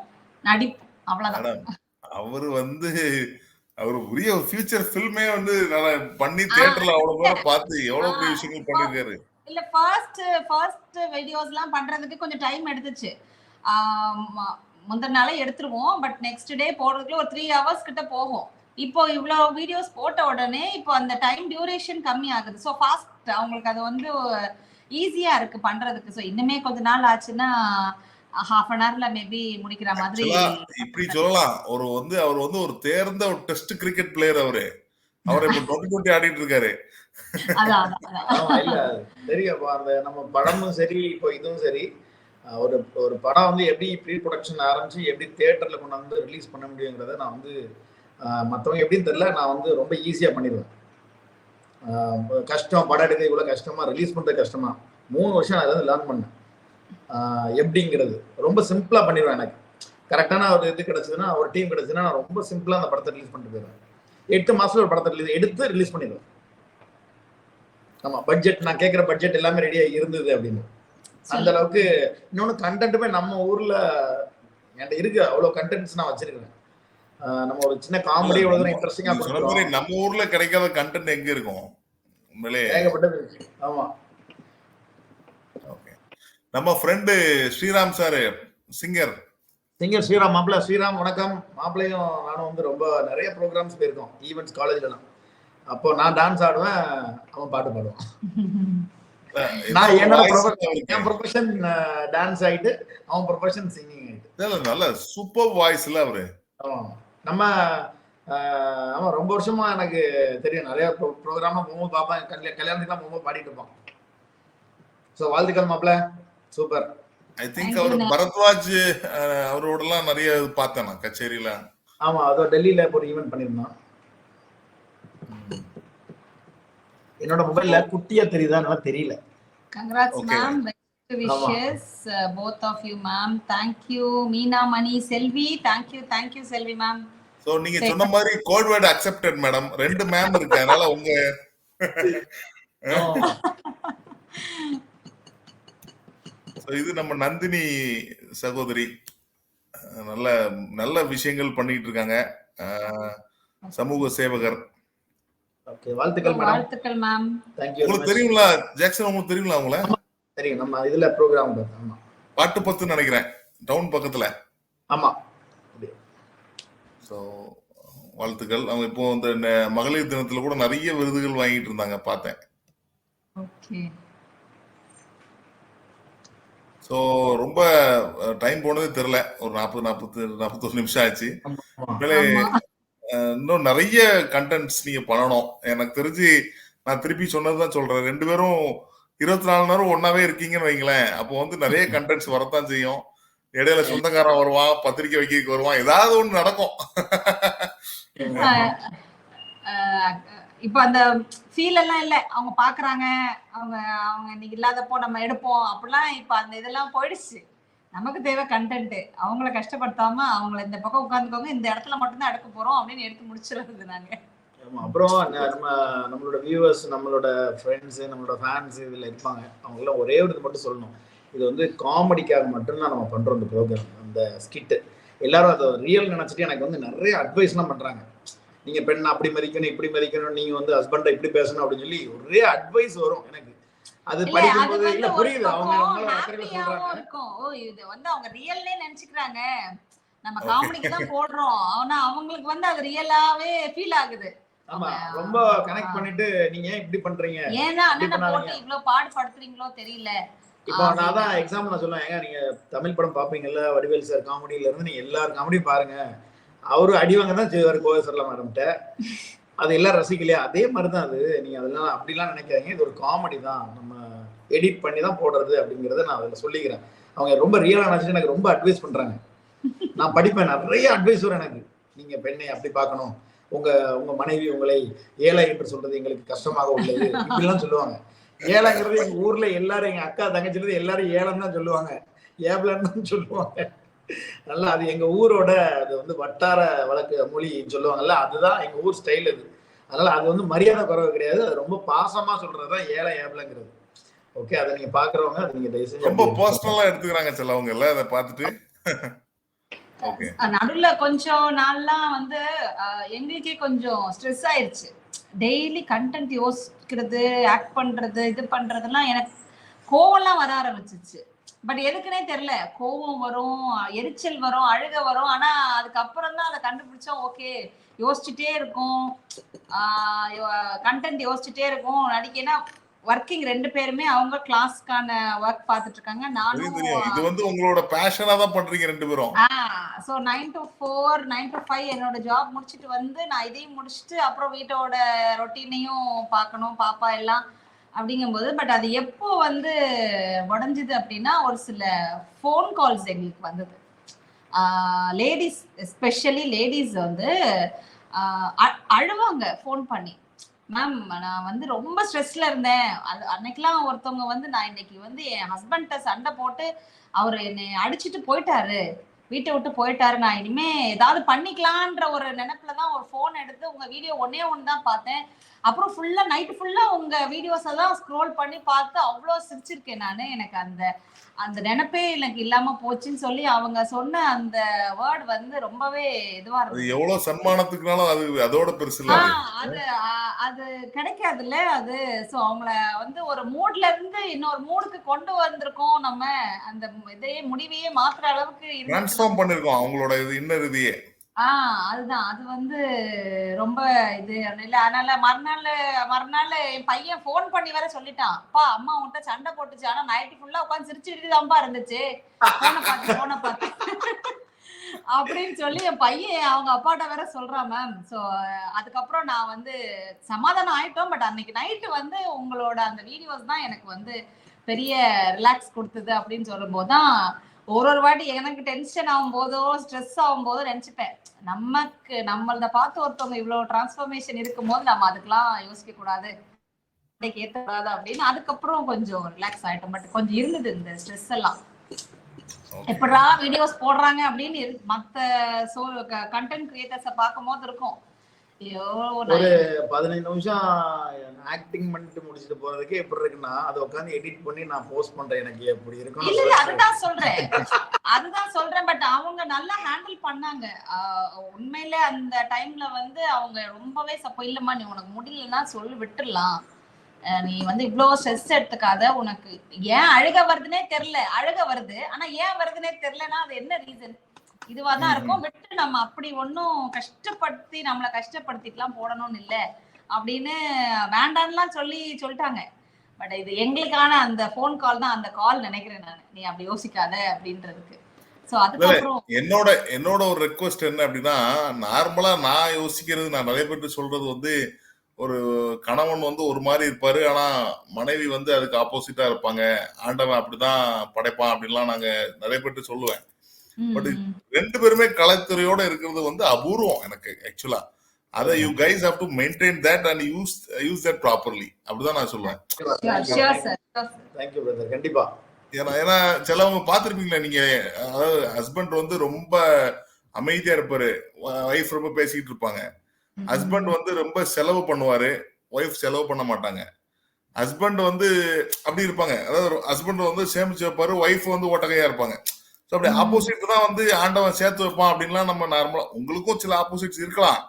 நடிப்பு அவ்வளவுதான்.
அவரு வந்து அவர் உரிய ஃபியூச்சர் ஃபில்மே வந்து பண்ணி தியேட்டர்ல அவ்வளவு பேரை பார்த்து எவ்வளவு பெரிய விஷயங்கள் பண்ணிருக்காரு.
இல்ல ஃபர்ஸ்ட் வீடியோஸ்லாம் பண்றதுக்கு கொஞ்சம் டைம் எடுத்துச்சு. முந்தின நாளே எடுத்துருவோம், பட் நெக்ஸ்ட் டே போடுறதுக்குள்ள ஒரு 3 hours கிட்ட போகும். இப்போ இவ்வளவு வீடியோஸ் போட்ட உடனே இப்போ அந்த டைம் டியூரேஷன் கம்மி ஆகுது. ஸோ ஃபாஸ்ட் அவங்களுக்கு அது வந்து ஈஸியா இருக்கு பண்றதுக்கு. ஸோ இன்னுமே கொஞ்ச நாள் ஆச்சுன்னா ஹாஃப் அன் ஹவர்ல மேபி முடிக்கிற மாதிரி.
இப்படி சொல்லலாம். அவர் ஒரு தேர்ந்த ஒரு டெஸ்ட் கிரிக்கெட் பிளேயர் அவரு. அவர் இப்ப 2020 ஆடிட்டு இருக்காரு.
அதான்
இல்ல தெரியும். அந்த நம்ம படமும் சரி இப்போ இதுவும் சரி, ஒரு படம் வந்து எப்படி ப்ரீ ப்ரொடக்ஷன் ஆரம்பிச்சு எப்படி தியேட்டர்ல கொண்டு வந்து ரிலீஸ் பண்ண முடியுங்கிறத நான் வந்து மற்றவங்க எப்படின்னு தெரியல, நான் வந்து ரொம்ப ஈஸியா பண்ணிடுவேன். கஷ்டம் படம் எடுக்க இவ்வளவு கஷ்டமா, ரிலீஸ் பண்றது கஷ்டமா, 3 வருஷம் அதை லேர்ன் பண்ணேன். எப்படிங்கிறது ரொம்ப சிம்பிளா பண்ணிடுவேன். எனக்கு கரெக்டான ஒரு இது கிடைச்சதுன்னா, ஒரு டீம் கிடைச்சதுன்னா நான் ரொம்ப சிம்பிளா அந்த படத்தை ரிலீஸ் பண்ணிட்டு போயிடுவேன். 8 மாசத்துல ஒரு படத்தை எடுத்து ரிலீஸ் பண்ணிடுவேன். ஆமா, பட்ஜெட் நான் கேட்கிற பட்ஜெட் எல்லாமே ரெடியா இருந்தது அப்படின்னு. அந்த அளவுக்கு. இன்னொன்னு கண்டென்ட்டுமே நம்ம ஊர்ல என்கிட்ட இருக்கு, அவ்வளவு கண்டென்ட்ஸ் நான் வச்சிருக்கிறேன். நம்ம ஒரு சின்ன காமெடி எவ்வளவு இன்ட்ரெஸ்டிங்கா பண்ணுறோம்.
நம்ம ஊர்ல கிடைக்காத கண்டென்ட் எங்க இருக்கும்?
ஏகப்பட்டது. ஆமா.
ஓகே. நம்ம friend Sriram sir, singer
Sriram மாப்பிள்ள. ஸ்ரீராம் வணக்கம். மாப்பிள்ளையும் நானும் வந்து ரொம்ப நிறைய ப்ரோக்ராம்ஸ் போயிருக்கோம், ஈவெண்ட்ஸ் காலேஜ்லாம். அப்போ நான் டான்ஸ் ஆடுவேன், அவன் பாட்டு பாடுவான். நான் என் ப்ரொஃபஷன் டான்ஸ் ஆயிட்டு, அவன் ப்ரொஃபஷன் சிங்கிங் ஆயிட்டு.
நல்ல சூப்பர் வாய்ஸ்ல அவரு.
நம்ம ஆமா, ரொம்ப வருஷமா எனக்கு தெரியும். நிறைய ப்ரோக்ராமா போகும்போது பார்ப்பேன், கல்யாணத்துக்குலாம் போகும்போது பாடிட்டு இருப்பான். ஸோ வாழ்த்துக்கள் மாப்பிள்ள, சூப்பர்.
ஐ திங்க் அவர் பரத்வாஜ் அவரோடலாம் நிறைய பார்த்தேன் நான் கச்சேரியில.
ஆமா, அதோ டெல்லியில ஒரு ஈவென்ட் பண்ணிருந்தான். என்னோட மொபைல்ல குட்டியா தெரியுதா, நல்லா தெரியல.
Congrats ma'am, best wishes both of you ma'am. thank you Meena Mani Selvi. thank you Selvi ma'am.
So நீங்க சொன்ன மாதிரி code word accepted madam. 2 ma'am இருக்கு, அதனால உங்க இது நம்ம நந்தினி சகோதரி நல்ல நல்ல விஷயங்கள் பண்ணிட்டு இருக்காங்க, சமூக சேவகர்.
ஓகே, வாழ்த்துக்கள் மேடம்.
வாழ்த்துக்கள் மேம்.
Thank you.
உங்களுக்கு தெரியுங்களா ஜாக்சன்? உங்களுக்கு தெரியுங்களா அவங்கள?
தெரியும், நம்ம இதுல ப்ரோகிராம். ஆமா,
பாட்டு பத்து நினைக்கிறேன், டவுன் பக்கத்துல.
ஆமா.
சோ வாழ்த்துக்கள். அவங்க இப்போ இந்த மகளிர் தினத்துல கூட நிறைய விருதுகள் வாங்கிட்டு இருந்தாங்க, பார்த்தேன்.
ஓகே.
ஸோ ரொம்ப டைம் போனதே தெரியல. ஒரு 41 நிமிஷம் ஆச்சு. இன்னும் நிறைய கண்டென்ட்ஸ் நீங்க பண்ணணும். எனக்கு தெரிஞ்சு நான் திருப்பி சொன்னதுதான் சொல்றேன், 2 பேரும் 24 நேரம் ஒன்னாவே இருக்கீங்கன்னு வைங்களேன். அப்போ வந்து நிறைய கண்டென்ட்ஸ் வரத்தான் செய்யும். இடையில சொந்தக்காரன் வருவான், பத்திரிக்கை வைக்க வருவான், ஏதாவது ஒண்ணு நடக்கும்.
இப்ப அந்த ஃபீல் எல்லாம் இல்ல. அவங்க பாக்குறாங்க, அவங்க இன்னைக்கு இல்லாதப்போ நம்ம எடுப்போம் அப்படிலாம். இப்ப அந்த இதெல்லாம் போயிடுச்சு. நமக்கு தேவை கண்டென்ட். அவங்கள கஷ்டப்படுத்தாம அவங்கள இந்த பக்கம் உட்காந்துக்கோங்க, இந்த இடத்துல மட்டும்தான் எடுக்க போறோம் அப்படின்னு எடுத்து முடிச்சிடுறது நாங்க.
அப்புறம் நம்மளோட வியூவர்ஸ், நம்மளோட ஃப்ரெண்ட்ஸ், நம்மளோட ஃபேன்ஸ் இதுல இருப்பாங்க. அவங்க எல்லாம் ஒரே ஒரு இது மட்டும் சொல்லணும், இது வந்து காமெடிக்காக மட்டும்தான் நம்ம பண்றோம் இந்த ப்ரோக்ராம், அந்த ஸ்கிட். எல்லாரும் அதை ரியல் நினைச்சிட்டு எனக்கு வந்து நிறைய அட்வைஸ்லாம் பண்றாங்க. நீங்க பெண்ணை அப்படி மதிக்கணும், இப்படி மதிக்கணும், நீங்க வந்து ஹஸ்பண்டை இப்படி பேசணும் அப்படின்னு சொல்லி ஒரே அட்வைஸ் வரும் எனக்கு. அது படிக்கும்போது இல்ல புரியுது, அவங்க
இருக்கும். ஓ, இது வந்து அவங்க ரியல்லே நினைச்சுக்கிறாங்க, நம்ம காமெடிக்கு தான் போடுறோம். ஆனா அவங்களுக்கு வந்து அது ரியலாவே ஃபீல் ஆகுது.
ஆமா, ரொம்ப கனெக்ட் பண்ணிட்டு நீங்க இப்படி பண்றீங்க,
ஏன்னா அண்ணனை போட்டு இவ்வளவு பாடுபடுத்துறீங்களோ தெரியல.
இப்போ நான் தான் எக்ஸாம்பிள் நான் சொல்லுவேன், ஏங்க நீங்க தமிழ் படம் பாப்பீங்கல்ல, வடிவேல் சார் காமெடியில இருந்து நீங்க எல்லாரும் காமெடியும் பாருங்க. அவரு அடிவாங்க தான் செய்வாரு கோவசர்ல மேடம்கிட்ட, அது எல்லாம் ரசிக்கலையா? அதே மாதிரிதான் அது. நீங்க அதெல்லாம் அப்படிலாம் நினைக்காதீங்க, இது ஒரு காமெடி தான், நம்ம எடிட் பண்ணி தான் போடுறது அப்படிங்கறத நான் அதில் சொல்லிக்கிறேன். அவங்க ரொம்ப ரியலா நினைச்சிட்டு எனக்கு ரொம்ப அட்வைஸ் பண்றாங்க. நான் படிப்பேன், நிறைய அட்வைஸ் வரும் எனக்கு. நீங்க பெண்ணை அப்படி பார்க்கணும், உங்க மனைவி உங்களை ஏழை என்று சொல்றது எங்களுக்கு கஷ்டமாக உள்ளது, இப்படிலாம் சொல்லுவாங்க. ஏழைங்கிறது எங்க ஊர்ல எல்லாரும், எங்க அக்கா தங்கச்சில எல்லாரும் ஏழைன்னு தான் சொல்லுவாங்க, ஏப்லன்னு தான் சொல்லுவாங்க. நல்லா அது எங்க ஊரோட, அது வந்து வட்டார வழக்கு மொழி சொல்லுவாங்கல்ல, அதுதான் எங்க ஊர் ஸ்டைல் அது. அதனால அது வந்து மரியாதை குறைவு கிடையாது, அது ரொம்ப பாசமா சொல்றதுதான் ஏழை ஏப்லங்கிறது. ஓகே, அதை நீங்க பாக்குறவங்க அதை நீங்க தயவு செஞ்சு
ரொம்ப பர்சனலா எடுத்துக்கிறாங்க சிலவங்க எல்லாம் அதை பார்த்துட்டு.
நடுவுல கொஞ்சம் நாள்லாம் வந்து எங்களுக்கே கொஞ்சம் ஸ்ட்ரெஸ் ஆயிடுச்சு. டெய்லி கண்டென்ட் யோசிக்கிறது, ஆக்ட் பண்றது, இது பண்றதெல்லாம் எனக்கு கோவம்லாம் வர ஆரம்பிச்சிச்சு. பட் எதுக்குன்னே தெரியல, கோவம் வரும், எரிச்சல் வரும், அழுக வரும். ஆனா அதுக்கப்புறம் தான் அதை கண்டுபிடிச்சா ஓகே, யோசிச்சுட்டே இருக்கும், கண்டென்ட் யோசிச்சுட்டே இருக்கும், நடிக்கனா ஒர்க்கிங் 2 பேருமே அவங்க கிளாஸ்க்கான ஒர்க் பார்த்துட்டு இருக்காங்க. நானும்
இது வந்து உங்களோட பேஷனா தான் பண்றீங்க 2 பேரும்.
ஸோ 9 to 4, 9 to 5 என்னோட ஜாப் முடிச்சுட்டு வந்து நான் இதையும் முடிச்சுட்டு அப்புறம் வீட்டோட ரொட்டீனையும் பார்க்கணும், பாப்பா எல்லாம் அப்படிங்கும்போது. பட் அது எப்போ வந்து உடஞ்சுது அப்படின்னா, ஒரு சில ஃபோன் கால்ஸ் எங்களுக்கு வந்தது. லேடிஸ், எஸ்பெஷலி லேடிஸ் வந்து அழுவாங்க ஃபோன் பண்ணி. மேம் நான் வந்து ரொம்ப ஸ்ட்ரெஸ்ல இருந்தேன். அன்னைக்கெல்லாம் ஒருத்தவங்க வந்து நான் இன்னைக்கு வந்து என் ஹஸ்பண்ட்ட சண்டை போட்டு அவர் என்னை அடிச்சுட்டு போயிட்டாரு, வீட்டை விட்டு போயிட்டாரு, நான் இனிமே ஏதாவது பண்ணிக்கலான்ற ஒரு நினைப்புலதான் ஒரு போன் எடுத்து உங்க வீடியோ ஒன்னே ஒன்று தான் பார்த்தேன். அப்புறம் ஃபுல்லா நைட்டு ஃபுல்லா உங்க வீடியோஸ் எல்லாம் ஸ்க்ரோல் பண்ணி பார்த்து அவ்வளோ சிரிச்சிருக்கேன் நானு. எனக்கு அந்த அந்த நினைப்பே எனக்கு இல்லாம போச்சுன்னு சொல்லி அவங்க சொன்ன அந்த வேர்ட் வந்து ரொம்பவே இதுவா இருக்கு.
எவ்வளவு சன்மானத்துக்குனாலும் அது அதோட பெருசு இல்ல.
அது அது கிடைக்காதுல்ல அது. சோ அவங்கள வந்து ஒரு மூட்ல இருந்து இன்னொரு மூடுக்கு கொண்டு வந்திருக்கோம் நம்ம. அந்த இதையே முடிவையே மாத்துற அளவுக்கு
ட்ரான்ஸ்ஃபார்ம் பண்ணிருக்கோம் அவங்களோட இது இன்னர் இதையே.
அதுதான். அது வந்து ரொம்ப இது இல்ல. அதனால மறுநாள் என் பையன் போன் பண்ணி வேற சொல்லிட்டான், அப்பா அம்மா உன்கிட்ட சண்டை போட்டுச்சு, ஆனா நைட்டு ஃபுல்லா உட்காந்து சிரிச்சுட்டு தான்ப்பா இருந்துச்சு போன பார்த்து அப்படின்னு சொல்லி என் பையன் அவங்க அப்பாட்ட வேற சொல்றான் மேம். சோ அதுக்கப்புறம் நான் வந்து சமாதானம் ஆயிட்டோம். பட் அன்னைக்கு நைட்டு வந்து உங்களோட அந்த வீடியோஸ் தான் எனக்கு வந்து பெரிய ரிலாக்ஸ் கொடுத்தது அப்படின்னு சொல்லும் போதுதான் ஒரு வாட்டி எனக்கு டென்ஷன் ஆகும் போதோ ஸ்ட்ரெஸ் ஆகும் போதோ நினைச்சுப்பேன், நமக்கு நம்மளத பார்த்து ஒருத்தவங்க இவ்வளவு டிரான்ஸ்ஃபர்மேஷன் இருக்கும் போது நம்ம அதுக்கெல்லாம் யோசிக்க கூடாது, ஏத்தக்கூடாது அப்படின்னு. அதுக்கப்புறம் கொஞ்சம் ரிலாக்ஸ் ஆயிட்டோம். பட் கொஞ்சம் இருந்தது இந்த ஸ்ட்ரெஸ் எல்லாம். எப்படா வீடியோஸ் போடுறாங்க அப்படின்னு மத்த கண்டென்ட் கிரியேட்டர்ஸ பார்க்கும் போது இருக்கும்.
ஒரு 15 நிமிஷம் ஆக்டிங் பண்ணிட்டு முடிச்சுட்டு போறதுக்கு எப்படி இருக்குன்னா, அதை உட்காந்து எடிட் பண்ணி நான் போஸ்ட் பண்றேன், எனக்கு எப்படி இருக்கும்.
இல்ல அதுதான் சொல்றேன். பட் அவங்க நல்லா ஹேண்டில் பண்ணாங்க. உண்மையில அந்த டைம்ல வந்து அவங்க ரொம்பவே இல்லம்மா நீ உனக்கு முடியலன்னா சொல்லி விட்டுடலாம், நீ வந்து இவ்வளவு ஸ்ட்ரெஸ் எடுத்துக்காத, உனக்கு ஏன் அழுக வருதுன்னே தெரியல, அழுக வருது ஆனா ஏன் வருதுன்னே தெரியலன்னா அது என்ன ரீசன், இதுவாதான் இருக்கும், விட்டு நம்ம அப்படி ஒன்னும் நம்மளை கஷ்டப்படுத்திட்டுலாம் போடணும்னு இல்ல அப்படின்னு வேண்டான்லாம் சொல்லிட்டாங்க. பட் இது எங்களுக்கான அந்த போன் கால் தான், அந்த கால் நினைக்கிறேன் நான், நீ அப்படி யோசிக்காத அப்படின்றதுக்கு. சோ அதுக்கப்புறம்
என்னோட ஒரு ரெக்வெஸ்ட் என்ன அப்படின்னா, நார்மலா நான் யோசிக்கிறது, நான் நிறைய பேருக்கு சொல்றது வந்து, ஒரு கணவன் வந்து ஒரு மாதிரி இருப்பாரு, ஆனா மனைவி வந்து அதுக்கு ஆப்போசிட்டா இருப்பாங்க, ஆண்டவன் அப்படிதான் படைப்பான் அப்படின்லாம் நாங்க நிறைய பேருக்கு சொல்லுவேன். பட் 2 பேருமே கலைத்துறையோட இருக்கிறது வந்து அபூர்வம் எனக்கு ஆக்சுவலா. அதை you guys have to maintain that and use that properly, அப்படிதான் நான் சொல்லுவேன்.
தேங்க்யூ பிரதர், கண்டிப்பா.
ஏன்னா சிலவங்க பார்த்திருப்பீங்களா நீங்க, அதாவது ஹஸ்பண்ட் வந்து ரொம்ப அமைதியா இருப்பாரு, ஒய்ஃப் ரொம்ப பேசிக்கிட்டு இருப்பாங்க. ஹஸ்பண்ட் வந்து ரொம்ப செலவு பண்ணுவாரு, ஒய்ஃப் செலவு பண்ண மாட்டாங்க. ஹஸ்பண்ட் வந்து அப்படி இருப்பாங்க, அதாவது ஹஸ்பண்ட் வந்து சேமிச்சு வைப்பாரு, ஒய்ஃப் வந்து ஓட்டகையா இருப்பாங்க. அப்படி ஆப்போசிட் தான் வந்து ஆண்டவன் சேர்த்து வைப்பான் அப்படின்லாம் நம்ம நார்மலா, உங்களுக்கும் சில ஆப்போசிட்ஸ் இருக்கலாம்.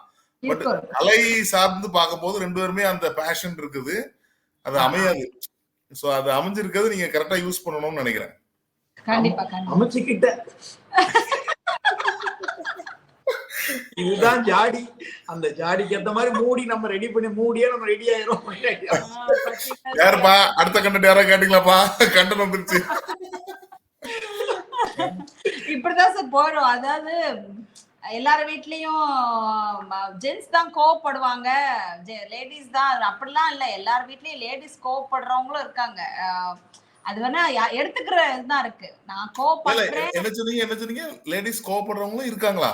பட் கலை சார்ந்து பார்க்கும்போது 2 பேருமே அந்த பேஷன் இருக்குது, அது அமையாது. சோ அது அமைஞ்சிருக்கிறது நீங்க கரெக்டா யூஸ் பண்ணணும்னு நினைக்கிறேன்.
அமைச்சுக்கிட்ட இதுதான் ஜாடி. அந்த ஜாடிக்கு ஏத்த மாதிரி மூடி நம்ம ரெடி பண்ணி மூடியா நம்ம ரெடி ஆயிரும்.
யாருப்பா அடுத்த கண்டென்ட் யாரா கேட்டீங்களாப்பா? கண்டென்ட் வந்துருச்சு.
இப்படிதான் சார் போறோம். அதாவது எல்லார் வீட்லயும் ஜென்ஸ் தான் கோவப்படுவாங்க, லேடிஸ் தான் அப்படிலாம் இல்ல. எல்லார் வீட்லயும் லேடிஸ் கோவப்படுறவங்களும் இருக்காங்க. அது வேணா எடுத்துக்கிறதுதான் இருக்கு. நான் கோவப்படுறேன்.
என்ன சொன்னீங்க? லேடிஸ் கோவப்படுறவங்களும் இருக்காங்களா?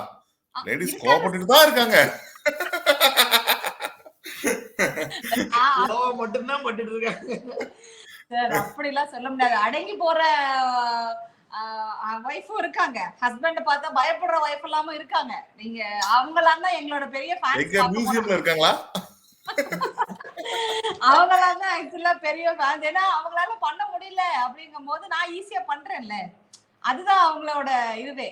லேடிஸ் கோவப்பட்டுட்டு தான் இருக்காங்க.
மட்டும்தான் பட்டுட்டு இருக்காங்க
சார். அப்படிலாம் சொல்ல முடியாது. அடங்கி போற வைஃபும் இருக்காங்க, ஹஸ்பண்ட் பார்த்தா பயப்படுற வைஃப் எல்லாமும் இருக்காங்க. நீங்க அவங்களாம் தான் எங்களோட பெரிய ஃபேன்ஸ்.
மியூசியம்ல இருக்காங்களா?
அவங்களாம் தான் ஆக்சுவலா பெரிய ஃபேன்ஸ். ஏன்னா அவங்களால பண்ண முடியல அப்படிங்கும் போது நான் ஈஸியா பண்றேன்ல, அதுதான் அவங்களோட இதுவே.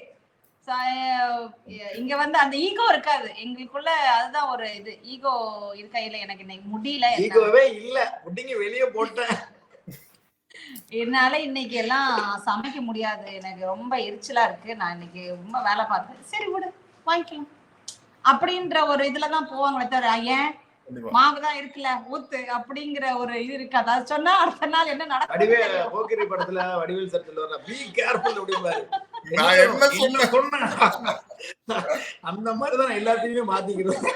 இங்க வந்து அந்த ஈகோ இருக்காது எங்களுக்குள்ள, அதுதான் ஒரு இது. ஈகோ இருக்கா இல்ல, எனக்கு இன்னைக்கு முடியல,
ஈகோவே இல்ல, முட்டிங்க வெளியே போட்டேன்,
என்னால இன்னைக்கு எல்லாம் சமைக்க முடியாது, எனக்கு ரொம்ப எரிச்சலா இருக்கு, நான் இன்னைக்கு ரொம்ப வேலை பார்த்தேன், சரி விடு வாங்கிக்கலாம் அப்படின்ற ஒரு இதுலதான் போவாங்களே தவிர, ஏன்
கண்டிப்பா.
மாவு தான் இருக்குல்ல ஊத்து அப்படிங்கிற ஒரு இது இருக்கு. அதாவது சொன்னா அடுத்த நாள் என்ன
வடிவே
நடக்கும்
போக்கிரி படத்துல வடிவேல் சார் சொல்லுவாரு, பி கேர்ஃபுல் அப்படிம்பாரு.
நான் என்ன
என்ன சொன்னேன் அந்த மாதிரிதான் நான் எல்லாத்தையுமே மாத்திக்கிறேன்.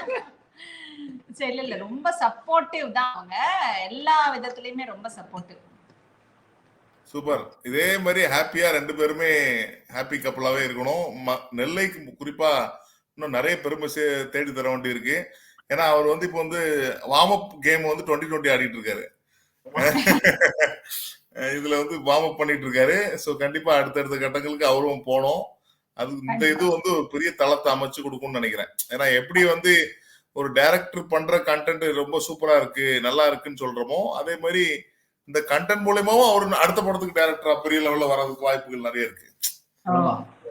சரி இல்ல ரொம்ப சப்போர்ட்டிவ் தான் அவங்க. எல்லா விதத்துலயுமே ரொம்ப சப்போர்ட்டிவ்.
சூப்பர். இதே மாதிரி ஹாப்பியா 2 பேருமே ஹாப்பி கப்பலாவே இருக்கணும். நெல்லைக்கு குறிப்பா இன்னும் நிறைய பெருமை தேடி தர வேண்டி இருக்கு. ஏன்னா அவர் வந்து இப்போ வந்து வார்ம் அப் கேம் வந்து 2020 ஆடிட்டு இருக்காரு. இதுல வந்து வார்ம் அப் பண்ணிட்டு இருக்காரு. சோ கண்டிப்பா அடுத்தடுத்த கட்டங்களுக்கு அவரும் போனோம். அது இந்த இது வந்து ஒரு பெரிய தளத்தை அமைச்சு கொடுக்கும்னு நினைக்கிறேன். ஏன்னா எப்படி வந்து ஒரு டைரக்டர் பண்ற கண்டென்ட் ரொம்ப சூப்பரா இருக்கு, நல்லா இருக்குன்னு சொல்றோமோ, அதே மாதிரி இந்த கண்டென்ட் மூலமாவும் அவர் அடுத்த படத்துக்கு டைரக்டரா பெரிய லெவல்ல வர்றதுக்கு வாய்ப்புகள் நிறைய இருக்கு.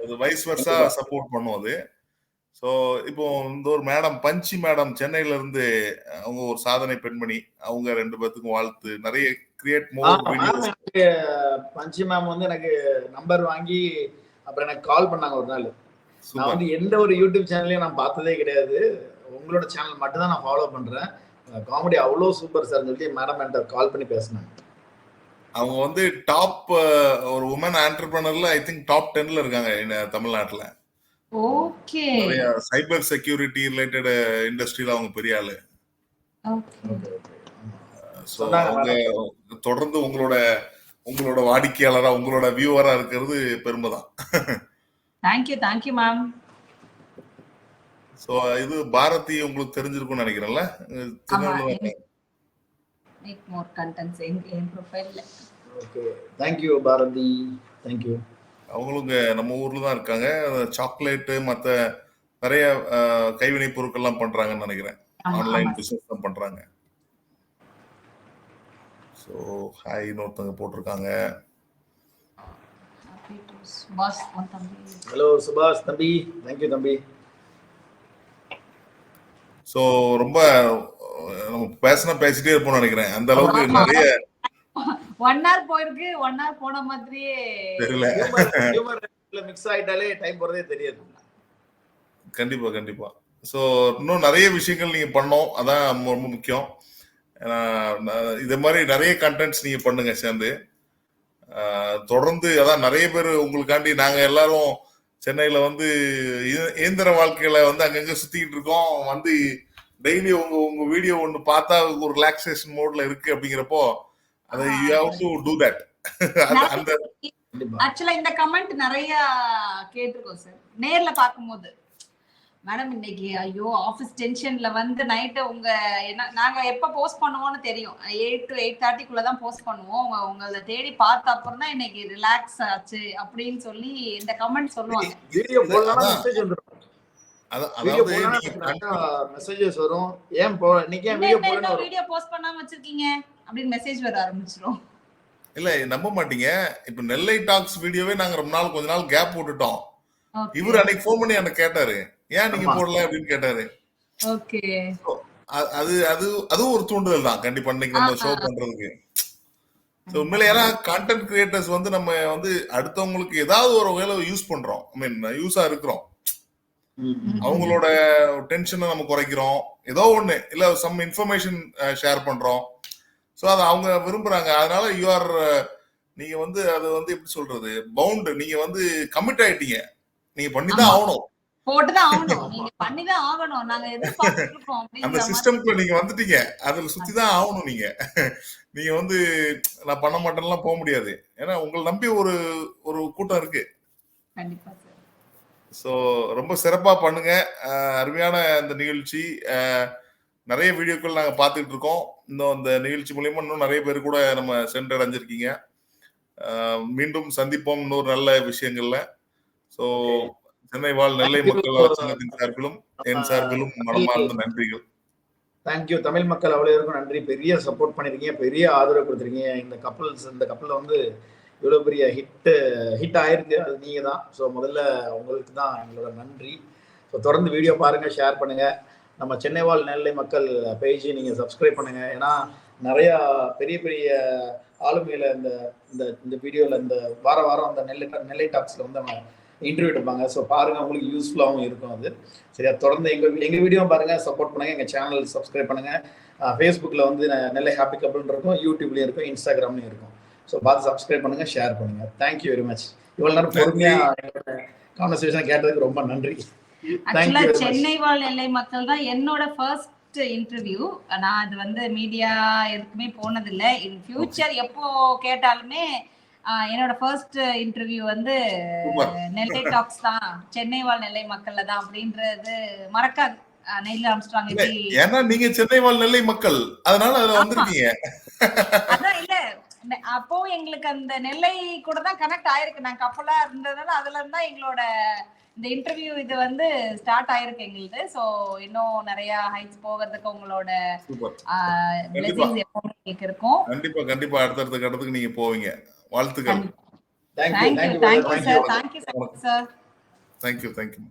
அது வைஸ் வர்சா சப்போர்ட் பண்ணும் அது. ஸோ இப்போ இந்த ஒரு மேடம் பஞ்சி மேடம் சென்னையில இருந்து அவங்க ஒரு சாதனை பெண்மணி. அவங்க 2 பேத்துக்கும் வாழ்த்து. நிறைய கிரியேட் மோர் வீடியோஸ்.
பஞ்சி மேம் வந்து எனக்கு நம்பர் வாங்கி அப்புறம் எனக்கு கால் பண்ணாங்க ஒரு நாள். நான் வந்து எந்த ஒரு யூடியூப் சேனலையும் நான் பார்த்ததே கிடையாது. உங்களோட சேனல் மட்டும் தான் நான் ஃபாலோ பண்றேன். காமெடி அவ்வளோ சூப்பர் சார் சொல்லி மேடம் என்கிட்ட கால் பண்ணி பேசினாங்க.
அவங்க வந்து டாப் ஒரு உமன் ஆண்டர்பிரனர்ல ஐ திங்க் டாப் 10ல இருக்காங்க தமிழ்நாட்டுல.
ஓகே.
நிறைய சைபர் செக்யூரிட்டி ரிலேட்டட் இண்டஸ்ட்ரியில அவங்க பெரிய ஆளு. ஸோ அவங்க தொடர்ந்து உங்களோட வாடிக்கையாளரா உங்களோட வியூவரா இருக்கிறது பெருமை தான்.
Thank you ma'am.
ஸோ இது பாரதி உங்களுக்கு தெரிஞ்சிருக்கும்னு நினைக்கிறேன்ல.
மேக் மோர் கண்டென்ட்ஸ் என் ப்ரொஃபைல்ல.
Okay thank you Bharathi. தேங்க்யூ.
அவங்களும் நம்ம ஊர்ல தான் இருக்காங்க. சாக்லேட்டு மற்ற நிறைய கைவினை பொருட்கள்லாம் பண்றாங்கன்னு நினைக்கிறேன். ஆன்லைன் பிசினஸ் தான் பண்றாங்க. ஸோ ஹாய் இன்னொருத்தவங்க போட்டிருக்காங்க.
ஹலோ சுபாஷ் தம்பி. தேங்க்யூ தம்பி.
ஸோ ரொம்ப நம்ம பேசிட்டே இருப்போம்னு நினைக்கிறேன். அந்த அளவுக்கு நிறைய
1 hour போயிருக்கு. 1 hour போன மாதிரியே
தெரியல.
மிக்ஸ் ஆயிட்டாலே டைம் போறதே தெரியாது.
கண்டிப்பா. ஸோ இன்னும் நிறைய விஷயங்கள் நீங்க பண்ணோம். அதான் ரொம்ப முக்கியம். இது மாதிரி நிறைய கண்டென்ட்ஸ் நீங்க பண்ணுங்க சேர்ந்து. தொடர்ந்து அதான் நிறைய பேர் உங்களுக்காண்டி நாங்க எல்லாரும் சென்னையில வந்து இயந்திர வாழ்க்கையில வந்து அங்கங்க சுத்திக்கிட்டு இருக்கோம். வந்து டெய்லி உங்க வீடியோ ஒன்று பார்த்தா ஒரு ரிலாக்ஸேஷன் மோட்ல இருக்கு அப்படிங்கிறப்போ அதை you have to to that. அந்த
ஆக்சுவலா இந்த கமெண்ட் நிறைய கேட்டிருக்கோம் சார் நேர்ல பாக்கும்போது. மேடம் இன்னைக்கு ஐயோ ஆபீஸ் டென்ஷன்ல வந்து நைட்டு நாங்க எப்ப போஸ்ட் பண்ணுவோம்னு தெரியும். 8 to 8:30 தான் போஸ்ட் பண்ணுவோம். உங்களை தேடி பார்த்த அப்புறம் தான் இன்னைக்கு ரிலாக்ஸ் ஆச்சு அப்படின்னு சொல்லி இந்த கமெண்ட் சொல்லுவாங்க.
வீடியோ போடலாம் மெசேஜ் வந்துரும். அதாவது மெசேஜஸ் வரும். ஏன் இன்னைக்கு
வீடியோ போஸ்ட் பண்ணாம வச்சிருக்கீங்க அப்படின்னு மெசேஜ் வர ஆரம்பிச்சிரும்.
இல்ல நம்ப மாட்டீங்க. இப்ப நெல்லை டாக்ஸ் வீடியோவே நாங்க கொஞ்ச நாள் கேப் போட்டுட்டோம். இவர் அன்னைக்கு போன் பண்ணி எனக்கு கேட்டாரு, ஏன் நீங்க போடல அப்படின்னு கேட்டாரு.
ஓகே.
அது ஒரு தூண்டுதல் தான் கண்டிப்பா இன்னைக்கு நம்ம ஷோ பண்றதுக்கு. உண்மையில ஏன்னா கண்டென்ட் கிரியேட்டர்ஸ் வந்து நம்ம வந்து அடுத்தவங்களுக்கு ஏதாவது ஒரு வகையில யூஸ் பண்றோம். ஐ மீன் யூஸா இருக்கிறோம். அவங்களோட டென்ஷனை நம்ம குறைக்கிறோம். ஏதோ ஒண்ணு இல்ல சம் இன்ஃபர்மேஷன் ஷேர் பண்றோம். ஸோ அதை அவங்க விரும்புறாங்க. அதனால நீங்க வந்து அது வந்து எப்படி சொல்றது பவுண்ட். நீங்க வந்து கமிட் ஆயிட்டீங்க. நீங்க பண்ணிதான் ஆகணும்.
போட்டுதான் ஆகணும். நீங்க பண்ணிதான் ஆகணும். நாங்க எதிர்பார்த்துட்டு இருக்கோம்.
அந்த சிஸ்டம்க்குள்ள நீங்க வந்துட்டீங்க. அதுல சுத்திதான் ஆகணும். நீங்க வந்து நான் பண்ண மாட்டேன்லாம் போக முடியாது. ஏன்னா உங்களை நம்பி ஒரு கூட்டம் இருக்கு.
கண்டிப்பா சார்.
ஸோ ரொம்ப சிறப்பா பண்ணுங்க. அருமையான இந்த நிகழ்ச்சி. நிறைய வீடியோக்கள் நாங்க பார்த்துட்டு இருக்கோம். இன்னும் இந்த நிகழ்ச்சி மூலியமா இன்னும் நிறைய பேர் கூட நம்ம சென்றடைஞ்சிருக்கீங்க. மீண்டும் சந்திப்போம் இன்னொரு நல்ல விஷயங்கள்ல. ஸோ சென்னை வாழ் நெல்லை மக்கள் சங்கத்தின் சார்பிலும் என் சார்பிலும் மனமார்ந்த நன்றிகள்.
தேங்க்யூ. தமிழ் மக்கள் அவ்வளவு நன்றி. பெரிய சப்போர்ட் பண்ணிருக்கீங்க, பெரிய ஆதரவு கொடுத்துருக்கீங்க. இந்த கப்பல்ல வந்து இவ்வளவு பெரிய ஹிட் ஆயிருக்கு. அது நீங்க தான். ஸோ முதல்ல உங்களுக்கு தான் எங்களோட நன்றி. ஸோ தொடர்ந்து வீடியோ பாருங்க, ஷேர் பண்ணுங்க. நம்ம சென்னை வாழ் நெல்லை மக்கள் பேஜ் நீங்க சப்ஸ்கிரைப் பண்ணுங்க. ஏன்னா நிறைய பெரிய பெரிய ஆளுமையில இந்த வீடியோல இந்த வாரம் அந்த நெல்லை டாக்ஸ்ல வந்து இன்டர்வியூ எடுப்பாங்க. ஸோ பாருங்க, உங்களுக்கு யூஸ்ஃபுல்லாகவும் இருக்கும் அது. சரியா, தொடர்ந்து எங்க வீடியோ பாருங்க, சப்போர்ட் பண்ணுங்க, எங்க சேனல் சப்ஸ்கிரைப் பண்ணுங்க. ஃபேஸ்புக்கில் வந்து நெல்லை ஹாப்பி கப்பல் இருக்கும், யூடியூப்லேயும் இருக்கும், இன்ஸ்டாகிராம்லையும் இருக்கும். ஸோ பார்த்து சப்ஸ்கிரைப் பண்ணுங்க, ஷேர் பண்ணுங்க. Thank you very much. இவ்வளோ நேரம் பொறுமையாக கான்வர்சேஷன் கேட்டதுக்கு ரொம்ப நன்றி.
ஆக்சுவலா சென்னை வாழ் நெல்லை மக்கள் தான் என்னோட ஃபர்ஸ்ட் இன்டர்வியூ. நான் அது வந்து மீடியா எதுக்குமே போனதில்லை. இன் ஃபியூச்சர் எப்போ கேட்டாலுமே என்னோட ஃபர்ஸ்ட் இன்டர்வியூ வந்து நெல்லை டாக்ஸ் தான், சென்னை வாழ் நெல்லை மக்கள்ல தான் அப்படின்றது மறக்காது. நெயில் ஆம்ஸ்ட்ராங்
ஏன்னா நீங்க சென்னை வாழ் நெல்லை மக்கள், அதனால அதுல வந்திருக்கீங்க.
அதான் இல்ல, அப்போ எங்களுக்கு அந்த நெல்லை கூட தான் கனெக்ட் ஆயிருக்கு. நான் கப்பலா இருந்ததுனால அதுல இருந்தா எங்களோட இந்த இன்டர்வியூ இது வந்து ஸ்டார்ட் ஆயிருக்கு எங்களுக்கு. சோ இன்னும் நிறைய ஹைட்ஸ் போகிறதுக்கு உங்களோட பிளெஸிங்ஸ் எப்பவுமே இருக்கும்.
கண்டிப்பா கண்டிப்பா அடுத்தடுத்த கட்டத்துக்கு நீங்க போவீங்க. வாழ்த்துக்கள்.
Thank you sir. Thank you sir.
Thank you.